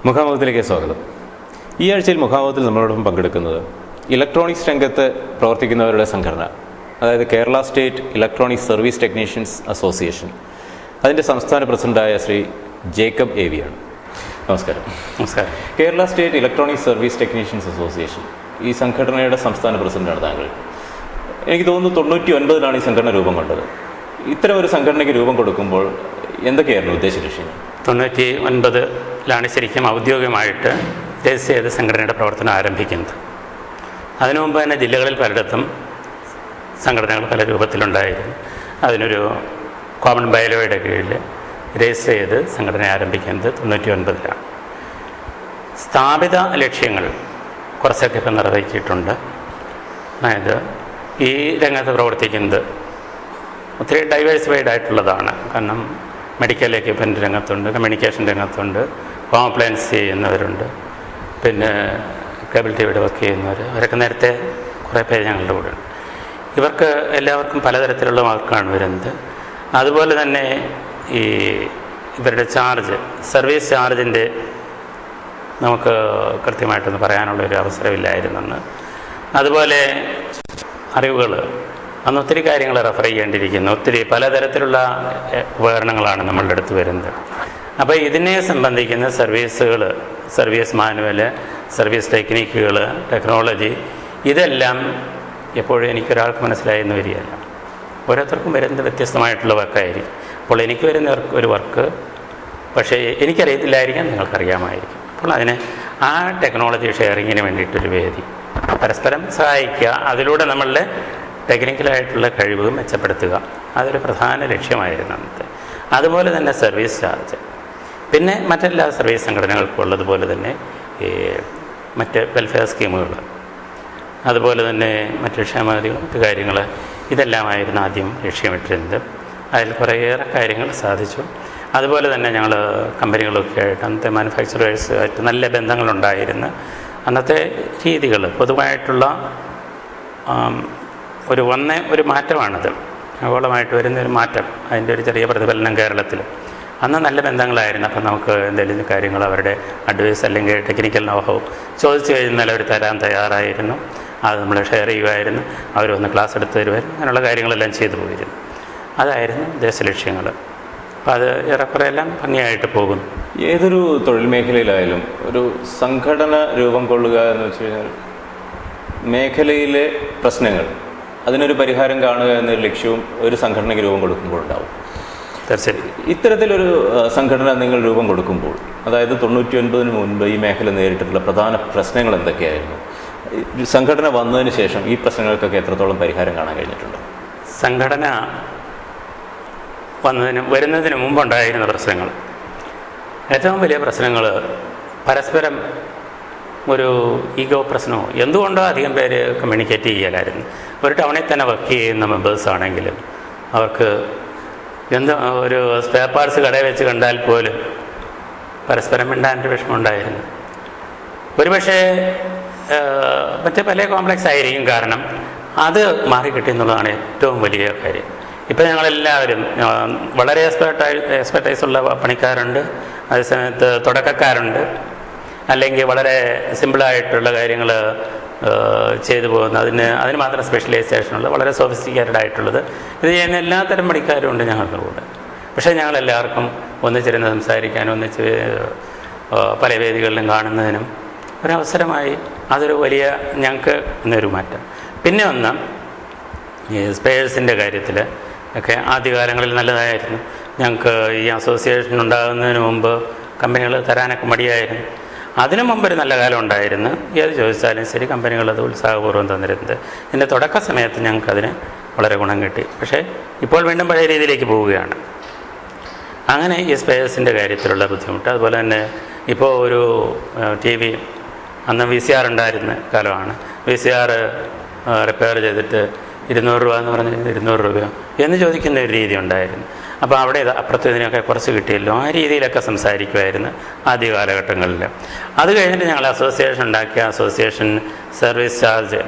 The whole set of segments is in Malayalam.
മുഖാമുഖത്തിലേക്ക് സ്വാഗതം. ഈ ആഴ്ചയിൽ മുഖാമുഖത്തിൽ നമ്മളോടൊപ്പം പങ്കെടുക്കുന്നത് ഇലക്ട്രോണിക്സ് രംഗത്ത് പ്രവർത്തിക്കുന്നവരുടെ സംഘടന, അതായത് Kerala state electronics service technicians association, അതിൻ്റെ സംസ്ഥാന പ്രസിഡൻ്റായ ശ്രീ ജേക്കബ് AV ആണ്. നമസ്കാരം. നമസ്കാരം. Kerala state electronics service technicians association, ഈ സംഘടനയുടെ സംസ്ഥാന പ്രസിഡൻ്റാണ് താങ്കൾ. എനിക്ക് തോന്നുന്നു 99 ഈ സംഘടന രൂപം കൊണ്ടത്. ഇത്തരം ഒരു സംഘടനയ്ക്ക് രൂപം കൊടുക്കുമ്പോൾ എന്തൊക്കെയായിരുന്നു ഉദ്ദേശ ലക്ഷ്യങ്ങൾ? 99 ശരിക്കും ഔദ്യോഗികമായിട്ട് രജിസ്റ്റർ ചെയ്ത സംഘടനയുടെ പ്രവർത്തനം ആരംഭിക്കുന്നത്. അതിനു മുമ്പ് തന്നെ ജില്ലകളിൽ പലയിടത്തും സംഘടനകൾ പല രൂപത്തിലുണ്ടായിരുന്നു. അതിനൊരു കോമൺ ബൈലോയുടെ കീഴിൽ രജിസ്റ്റർ ചെയ്ത് സംഘടന ആരംഭിക്കുന്നത് 99. സ്ഥാപിത ലക്ഷ്യങ്ങൾ കുറച്ചൊക്കെ ഇപ്പം നിർവഹിച്ചിട്ടുണ്ട്. അതായത് ഈ രംഗത്ത് പ്രവർത്തിക്കുന്നത് ഒത്തിരി ഡൈവേഴ്സിഫൈഡ് ആയിട്ടുള്ളതാണ്. കാരണം മെഡിക്കൽ എക്യുപ്മെൻറ്റ് രംഗത്തുണ്ട്, കമ്മ്യൂണിക്കേഷൻ രംഗത്തുണ്ട്, ഹോം അപ്ലയൻസ് ചെയ്യുന്നവരുണ്ട്, പിന്നെ കേബിൾ ടിവിയുടെ വർക്ക് ചെയ്യുന്നവർ, അവരൊക്കെ നേരത്തെ കുറേ പേര് ഞങ്ങളുടെ കൂടെ ഉണ്ട്. ഇവർക്ക് എല്ലാവർക്കും പലതരത്തിലുള്ള വർക്കാണ് വരുന്നത്. അതുപോലെ തന്നെ ഈ ഇവരുടെ ചാർജ്, സർവീസ് ചാർജിൻ്റെ നമുക്ക് കൃത്യമായിട്ടൊന്ന് പറയാനുള്ളൊരു അവസരമില്ലായിരുന്നെന്ന്. അതുപോലെ അറിവുകൾ, അന്ന് ഒത്തിരി കാര്യങ്ങൾ റെഫർ ചെയ്യേണ്ടിയിരിക്കുന്നു. ഒത്തിരി പലതരത്തിലുള്ള ഉപകരണങ്ങളാണ് നമ്മളുടെ അടുത്ത് വരുന്നത്. അപ്പോൾ ഇതിനെ സംബന്ധിക്കുന്ന സർവീസുകൾ, സർവീസ് മാനുവൽ, സർവീസ് ടെക്നിക്കുകൾ, ടെക്നോളജി, ഇതെല്ലാം എപ്പോഴും എനിക്കൊരാൾക്ക് മനസ്സിലായെന്ന് വരികയല്ല. ഓരോരുത്തർക്കും വരുന്നത് വ്യത്യസ്തമായിട്ടുള്ള വർക്കായിരിക്കും. അപ്പോൾ എനിക്ക് വരുന്ന ഒരു വർക്ക് പക്ഷേ എനിക്കറിയത്തില്ലായിരിക്കാം, നിങ്ങൾക്കറിയാമായിരിക്കും. അപ്പോൾ അതിന് ആ ടെക്നോളജി ഷെയറിങ്ങിന് വേണ്ടിയിട്ടൊരു വേദി, പരസ്പരം സഹായിക്കുക, അതിലൂടെ നമ്മളുടെ ടെക്നിക്കലായിട്ടുള്ള കഴിവ് മെച്ചപ്പെടുത്തുക, അതൊരു പ്രധാന ലക്ഷ്യമായിരുന്നു അന്നത്തെ. അതുപോലെ തന്നെ സർവീസ് ചാർജ്, പിന്നെ മറ്റെല്ലാ സർവീസ് സംഘടനകൾക്കും ഉള്ളതുപോലെ തന്നെ ഈ മറ്റ് വെൽഫെയർ സ്കീമുകൾ, അതുപോലെ തന്നെ മറ്റ് ക്ഷേമനിധികൾ, മറ്റു കാര്യങ്ങൾ, ഇതെല്ലാമായിരുന്നു ആദ്യം ലക്ഷ്യമിട്ടിരുന്നത്. അതിൽ കുറേയേറെ കാര്യങ്ങൾ സാധിച്ചു. അതുപോലെ തന്നെ ഞങ്ങൾ കമ്പനികളൊക്കെ ആയിട്ട്, അന്നത്തെ മാനുഫാക്ചറേഴ്സുമായിട്ട് നല്ല ബന്ധങ്ങളുണ്ടായിരുന്നു. അന്നത്തെ രീതികൾ പൊതുവായിട്ടുള്ള ഒരു മാറ്റമാണത്, ആഗോളമായിട്ട് വരുന്നൊരു മാറ്റം, അതിൻ്റെ ഒരു ചെറിയ പ്രതിഫലനം കേരളത്തിൽ. അന്ന് നല്ല ബന്ധങ്ങളായിരുന്നു. അപ്പം നമുക്ക് എന്തെങ്കിലും കാര്യങ്ങൾ അവരുടെ അഡ്വൈസ് അല്ലെങ്കിൽ ടെക്നിക്കൽ നോഹോ ചോദിച്ചു കഴിഞ്ഞാൽ അവർ തരാൻ തയ്യാറായിരുന്നു. അത് നമ്മൾ ഷെയർ ചെയ്യുമായിരുന്നു. അവരൊന്ന് ക്ലാസ് എടുത്ത് തരുമായിരുന്നു. അങ്ങനെയുള്ള കാര്യങ്ങളെല്ലാം ചെയ്തു പോയിരുന്നു. അതായിരുന്നു ദേശലക്ഷ്യങ്ങൾ. അപ്പം അത് ഏറെക്കുറെ എല്ലാം ഭംഗിയായിട്ട് പോകുന്നു. ഏതൊരു തൊഴിൽ മേഖലയിലായാലും ഒരു സംഘടന രൂപം കൊള്ളുക എന്ന് വെച്ച് കഴിഞ്ഞാൽ മേഖലയിലെ പ്രശ്നങ്ങൾ, അതിനൊരു പരിഹാരം കാണുക എന്നൊരു ലക്ഷ്യവും ഒരു സംഘടനയ്ക്ക് രൂപം കൊടുക്കുമ്പോഴുണ്ടാവും. തീർച്ചയായും ഇത്തരത്തിലൊരു സംഘടന നിങ്ങൾ രൂപം കൊടുക്കുമ്പോൾ, അതായത് 99 മുൻപ് ഈ മേഖല നേരിട്ടിട്ടുള്ള പ്രധാന പ്രശ്നങ്ങൾ എന്തൊക്കെയായിരുന്നു? സംഘടന വന്നതിന് ശേഷം ഈ പ്രശ്നങ്ങൾക്കൊക്കെ എത്രത്തോളം പരിഹാരം കാണാൻ കഴിഞ്ഞിട്ടുണ്ട്? സംഘടന വരുന്നതിന് മുമ്പുണ്ടായിരുന്ന പ്രശ്നങ്ങൾ, ഏറ്റവും വലിയ പ്രശ്നങ്ങൾ പരസ്പരം ഒരു ഈഗോ പ്രശ്നമോ എന്തുകൊണ്ടോ അധികം പേര് കമ്മ്യൂണിക്കേറ്റ് ചെയ്യലായിരുന്നു. ഒരു ടൗണിൽ തന്നെ വർക്ക് ചെയ്യുന്ന മെമ്പേഴ്സാണെങ്കിലും അവർക്ക് ഒരു സ്പെയർ പാർട്സ് കടയിൽ വെച്ച് കണ്ടാൽ പോലും പരസ്പരം മിണ്ടാൻ്റെ വിഷമമുണ്ടായിരുന്നു. ഒരുപക്ഷെ മറ്റേ പല കോംപ്ലക്സ് ആയിരിക്കും. കാരണം അത് മാറിക്കിട്ടിയെന്നുള്ളതാണ് ഏറ്റവും വലിയ കാര്യം. ഇപ്പോൾ ഞങ്ങളെല്ലാവരും വളരെ എക്സ്പെർട്ടൈസുള്ള പണിക്കാരുണ്ട്, അതേസമയത്ത് തുടക്കക്കാരുണ്ട്, അല്ലെങ്കിൽ വളരെ സിമ്പിളായിട്ടുള്ള കാര്യങ്ങൾ ചെയ്തു പോകുന്ന, അതിന് മാത്രം സ്പെഷ്യലൈസേഷനുള്ള, വളരെ സോഫിസ്റ്റിക്കേറ്റഡ് ആയിട്ടുള്ളത്, ഇത് ചെയ്യുന്ന എല്ലാത്തരം പണിക്കാരും ഉണ്ട് ഞങ്ങളുടെ കൂടെ. പക്ഷേ ഞങ്ങളെല്ലാവർക്കും ഒന്നിച്ചിരുന്ന് സംസാരിക്കാനും ഒന്നിച്ച് പല വേദികളിലും കാണുന്നതിനും ഒരവസരമായി. അതൊരു വലിയ ഞങ്ങൾക്ക് ഇന്നൊരു മാറ്റം. പിന്നെ ഒന്ന് ഈ സ്പെയേഴ്സിൻ്റെ കാര്യത്തിൽ ഒക്കെ ആദ്യകാലങ്ങളിൽ നല്ലതായിരുന്നു. ഞങ്ങൾക്ക് ഈ അസോസിയേഷൻ ഉണ്ടാകുന്നതിന് മുമ്പ് കമ്പനികൾ തരാനൊക്കെ മടിയായിരുന്നു. അതിനു മുമ്പൊരു നല്ല കാലം ഉണ്ടായിരുന്നു. ഏത് ചോദിച്ചാലും ശരി കമ്പനികളത് ഉത്സാഹപൂർവ്വം തന്നിരുന്നത്. ഇതിൻ്റെ തുടക്ക സമയത്ത് ഞങ്ങൾക്കതിന് വളരെ ഗുണം കിട്ടി. പക്ഷേ ഇപ്പോൾ വീണ്ടും പഴയ രീതിയിലേക്ക് പോവുകയാണ്. അങ്ങനെ ഈ സ്പെയേഴ്സിൻ്റെ കാര്യത്തിലുള്ള ബുദ്ധിമുട്ട്. അതുപോലെ തന്നെ ഇപ്പോൾ ഒരു TV, അന്ന് VCR ഉണ്ടായിരുന്ന കാലമാണ്. VCR റിപ്പയർ ചെയ്തിട്ട് 200 രൂപ എന്ന് പറഞ്ഞാൽ 200 രൂപയോ എന്ന് ചോദിക്കുന്ന ഒരു രീതി ഉണ്ടായിരുന്നു. അപ്പോൾ അവിടെ അപ്പുറത്ത് ഇതിനൊക്കെ കുറച്ച് കിട്ടിയല്ലോ, ആ രീതിയിലൊക്കെ സംസാരിക്കുമായിരുന്നു ആദ്യ കാലഘട്ടങ്ങളിൽ. അത് കഴിഞ്ഞിട്ട് ഞങ്ങൾ അസോസിയേഷൻ ഉണ്ടാക്കിയ association service charge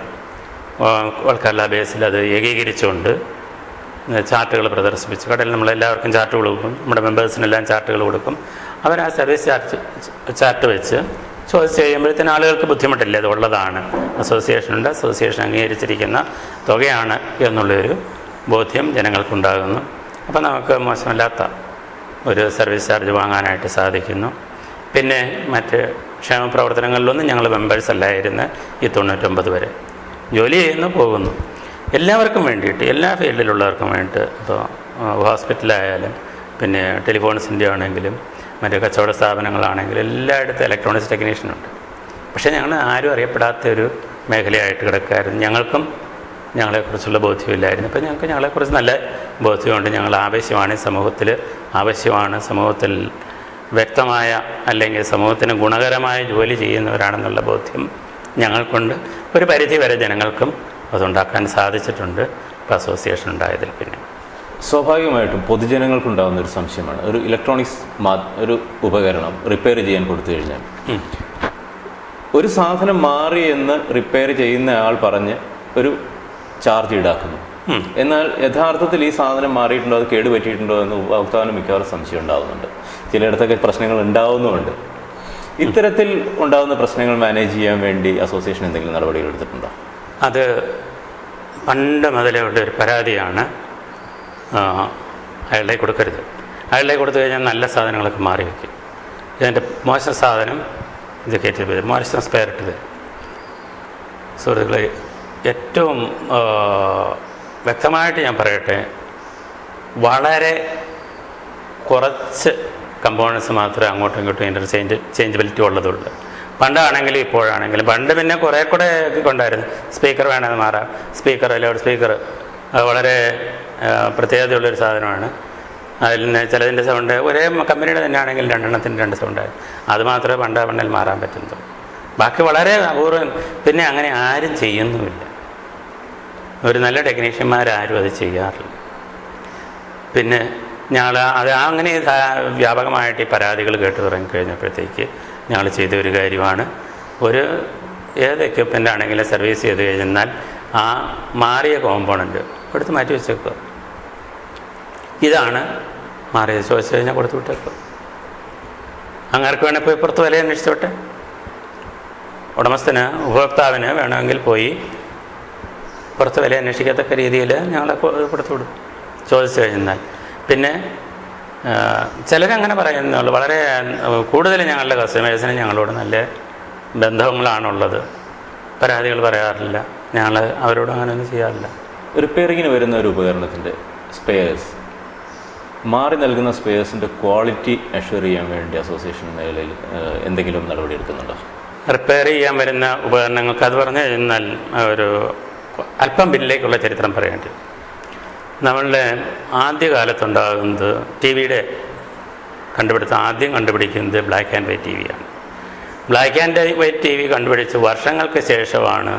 all Kerala ബേസിൽ അത് ഏകീകരിച്ചുകൊണ്ട് ചാർട്ടുകൾ പ്രദർശിപ്പിച്ചു. കടയിൽ നമ്മളെല്ലാവർക്കും ചാർട്ടുകൾ കൊടുക്കും, നമ്മുടെ മെമ്പേഴ്സിനെല്ലാം ചാർട്ടുകൾ കൊടുക്കും. അവർ ആ സർവീസ് ചാർട്ട് വെച്ച് ചോദിച്ച് കഴിയുമ്പോഴത്തേന് ആളുകൾക്ക് ബുദ്ധിമുട്ടില്ല, ഇത് ഉള്ളതാണ്, അസോസിയേഷനുണ്ട്, അസോസിയേഷൻ അംഗീകരിച്ചിരിക്കുന്ന തുകയാണ് എന്നുള്ളൊരു ബോധ്യം ജനങ്ങൾക്കുണ്ടാകുന്നു. അപ്പോൾ നമുക്ക് മോശമല്ലാത്ത ഒരു സർവീസ് ചാർജ് വാങ്ങാനായിട്ട് സാധിക്കുന്നു. പിന്നെ മറ്റ് ക്ഷേമ പ്രവർത്തനങ്ങളിലൊന്നും ഞങ്ങൾ മെമ്പേഴ്സ് അല്ലായിരുന്നു ഈ 99 വരെ. ജോലി ചെയ്യുന്നു, പോകുന്നു. എല്ലാവർക്കും വേണ്ടിയിട്ട്, എല്ലാ ഫീൽഡിലുള്ളവർക്കും വേണ്ടിയിട്ട്, ഇപ്പോൾ ഹോസ്പിറ്റലായാലും പിന്നെ ടെലിഫോൺസിൻ്റെ ആണെങ്കിലും മറ്റ് കച്ചവട സ്ഥാപനങ്ങളാണെങ്കിലും എല്ലായിടത്തും ഇലക്ട്രോണിക്സ് ടെക്നീഷ്യനുണ്ട്. പക്ഷേ ഞങ്ങൾ ആരും അറിയപ്പെടാത്ത ഒരു മേഖലയായിട്ട് കിടക്കായിരുന്നു. ഞങ്ങൾക്കും ഞങ്ങളെക്കുറിച്ചുള്ള ബോധ്യമില്ലായിരുന്നു. അപ്പോൾ ഞങ്ങൾക്ക് ഞങ്ങളെക്കുറിച്ച് നല്ല ബോധ്യമുണ്ട്. ഞങ്ങൾ ആവശ്യമാണ്, സമൂഹത്തിൽ ആവശ്യമാണ്, സമൂഹത്തിൽ വ്യക്തമായ അല്ലെങ്കിൽ സമൂഹത്തിന് ഗുണകരമായ ജോലി ചെയ്യുന്നവരാണെന്നുള്ള ബോധ്യം ഞങ്ങൾക്കുണ്ട്. ഒരു പരിധി വരെ ജനങ്ങൾക്കും അതുണ്ടാക്കാൻ സാധിച്ചിട്ടുണ്ട് ഇപ്പോൾ അസോസിയേഷൻ ഉണ്ടായതിൽ. പിന്നെ സ്വാഭാവികമായിട്ടും പൊതുജനങ്ങൾക്കുണ്ടാകുന്ന ഒരു സംശയമാണ്, ഒരു ഇലക്ട്രോണിക്സ് ഒരു ഉപകരണം റിപ്പയർ ചെയ്യാൻ കൊടുത്തു കഴിഞ്ഞാൽ ഒരു സാധനം മാറി എന്ന് റിപ്പയർ ചെയ്യുന്ന ആൾ പറഞ്ഞ് ഒരു ചാർജ് ഈടാക്കുന്നു. എന്നാൽ യഥാർത്ഥത്തിൽ ഈ സാധനം മാറിയിട്ടുണ്ടോ, അത് കേടുപറ്റിയിട്ടുണ്ടോ എന്ന് ഉപഭോക്താവിന് മിക്കവാറും സംശയം ഉണ്ടാകുന്നുണ്ട്. ചിലയിടത്തൊക്കെ പ്രശ്നങ്ങൾ ഉണ്ടാവുന്നുമുണ്ട്. ഇത്തരത്തിൽ ഉണ്ടാകുന്ന പ്രശ്നങ്ങൾ മാനേജ് ചെയ്യാൻ വേണ്ടി അസോസിയേഷൻ എന്തെങ്കിലും നടപടികൾ എടുത്തിട്ടുണ്ടോ? അത് പണ്ട് മുതലേ ഉള്ള ഒരു പരാതിയാണ്. അയാളുടെ കൊടുക്കരുത്, അയാളുടെ കൊടുത്തു കഴിഞ്ഞാൽ നല്ല സാധനങ്ങളൊക്കെ മാറി വയ്ക്കും. ഇതിൻ്റെ മോശം സാധനം ഇത് കയറ്റി തരും, മോശം സ്പെയർ ഇട്ട് തരും. സുഹൃത്തുക്കളെ, ഏറ്റവും വ്യക്തമായിട്ട് ഞാൻ പറയട്ടെ, വളരെ കുറച്ച് കമ്പോണൻസ് മാത്രമേ അങ്ങോട്ടും ഇങ്ങോട്ടും ചേഞ്ചബിലിറ്റി ഉള്ളതുള്ളൂ. പണ്ടാണെങ്കിലും ഇപ്പോഴാണെങ്കിലും. പണ്ട് പിന്നെ കുറേ കൂടെ കൊണ്ടായിരുന്നു. സ്പീക്കർ വേണമെന്ന് മാറാം, സ്പീക്കർ ലൗഡ് സ്പീക്കർ വളരെ പ്രത്യേകതയുള്ളൊരു സാധനമാണ്. അതിൽ നിന്ന് ചിലതിൻ്റെ സൗണ്ട് ഒരേ കമ്പനിയുടെ തന്നെ ആണെങ്കിൽ 2 എണ്ണത്തിന് 2 സൗണ്ടായി. അത് മാത്രമേ പണ്ടിൽ മാറാൻ പറ്റുന്നുള്ളൂ. ബാക്കി വളരെ അപൂർവം. പിന്നെ അങ്ങനെ ആരും ചെയ്യുന്നുമില്ല. ഒരു നല്ല ടെക്നീഷ്യന്മാരാരും അത് ചെയ്യാറില്ല. പിന്നെ ഞങ്ങൾ അങ്ങനെ വ്യാപകമായിട്ട് ഈ പരാതികൾ കേട്ട് തുടങ്ങിക്കഴിഞ്ഞപ്പോഴത്തേക്ക് ഞങ്ങൾ ചെയ്ത ഒരു കാര്യമാണ്, ഏത് എക്യുപ്മെൻ്റ് ആണെങ്കിലും സർവീസ് ചെയ്ത് കഴിഞ്ഞാൽ ആ മാറിയ കോമ്പോണൻറ്റ് എടുത്ത് മാറ്റി വെച്ചേക്കുക. ഇതാണ് മാറിയത്, ചോദിച്ചു കഴിഞ്ഞാൽ കൊടുത്തു വിട്ടേക്കുക. അങ്ങേർക്ക് വേണേൽ പോയി പുറത്ത് വില അന്വേഷിച്ചോട്ടെ. ഉടമസ്ഥന്, ഉപഭോക്താവിന് വേണമെങ്കിൽ പോയി പുറത്ത് വില അന്വേഷിക്കത്തക്ക രീതിയിൽ ഞങ്ങളെ കൊടുത്തു വിടും ചോദിച്ചു കഴിഞ്ഞാൽ. പിന്നെ ചിലരങ്ങനെ പറയുന്നുള്ളൂ. വളരെ കൂടുതൽ ഞങ്ങളുടെ കസ്റ്റമേഴ്സിന് ഞങ്ങളോട് നല്ല ബന്ധങ്ങളാണുള്ളത്. പരാതികൾ പറയാറില്ല. ഞങ്ങൾ അവരോട് അങ്ങനെയൊന്നും ചെയ്യാറില്ല. റിപ്പയറിങ്ങിന് വരുന്ന ഒരു ഉപകരണത്തിൻ്റെ സ്പെയർസ് മാറി നൽകുന്ന സ്പെയർസിൻ്റെ ക്വാളിറ്റി അഷ്വർ ചെയ്യാൻ വേണ്ടി അസോസിയേഷൻ മേഖലയിൽ എന്തെങ്കിലും നടപടി എടുക്കുന്നുണ്ടോ? റിപ്പയർ ചെയ്യാൻ വരുന്ന ഉപകരണങ്ങൾക്ക് അത് പറഞ്ഞു കഴിഞ്ഞാൽ ഒരു അല്പം പിന്നിലേക്കുള്ള ചരിത്രം പറയേണ്ടി. നമ്മളുടെ ആദ്യകാലത്തുണ്ടാകുന്നത് ടി വിയുടെ ആദ്യം കണ്ടുപിടിക്കുന്നത് ബ്ലാക്ക് ആൻഡ് വൈറ്റ് ടി വിയാണ്. Black and white T V കണ്ടുപിടിച്ച് വർഷങ്ങൾക്ക് ശേഷമാണ്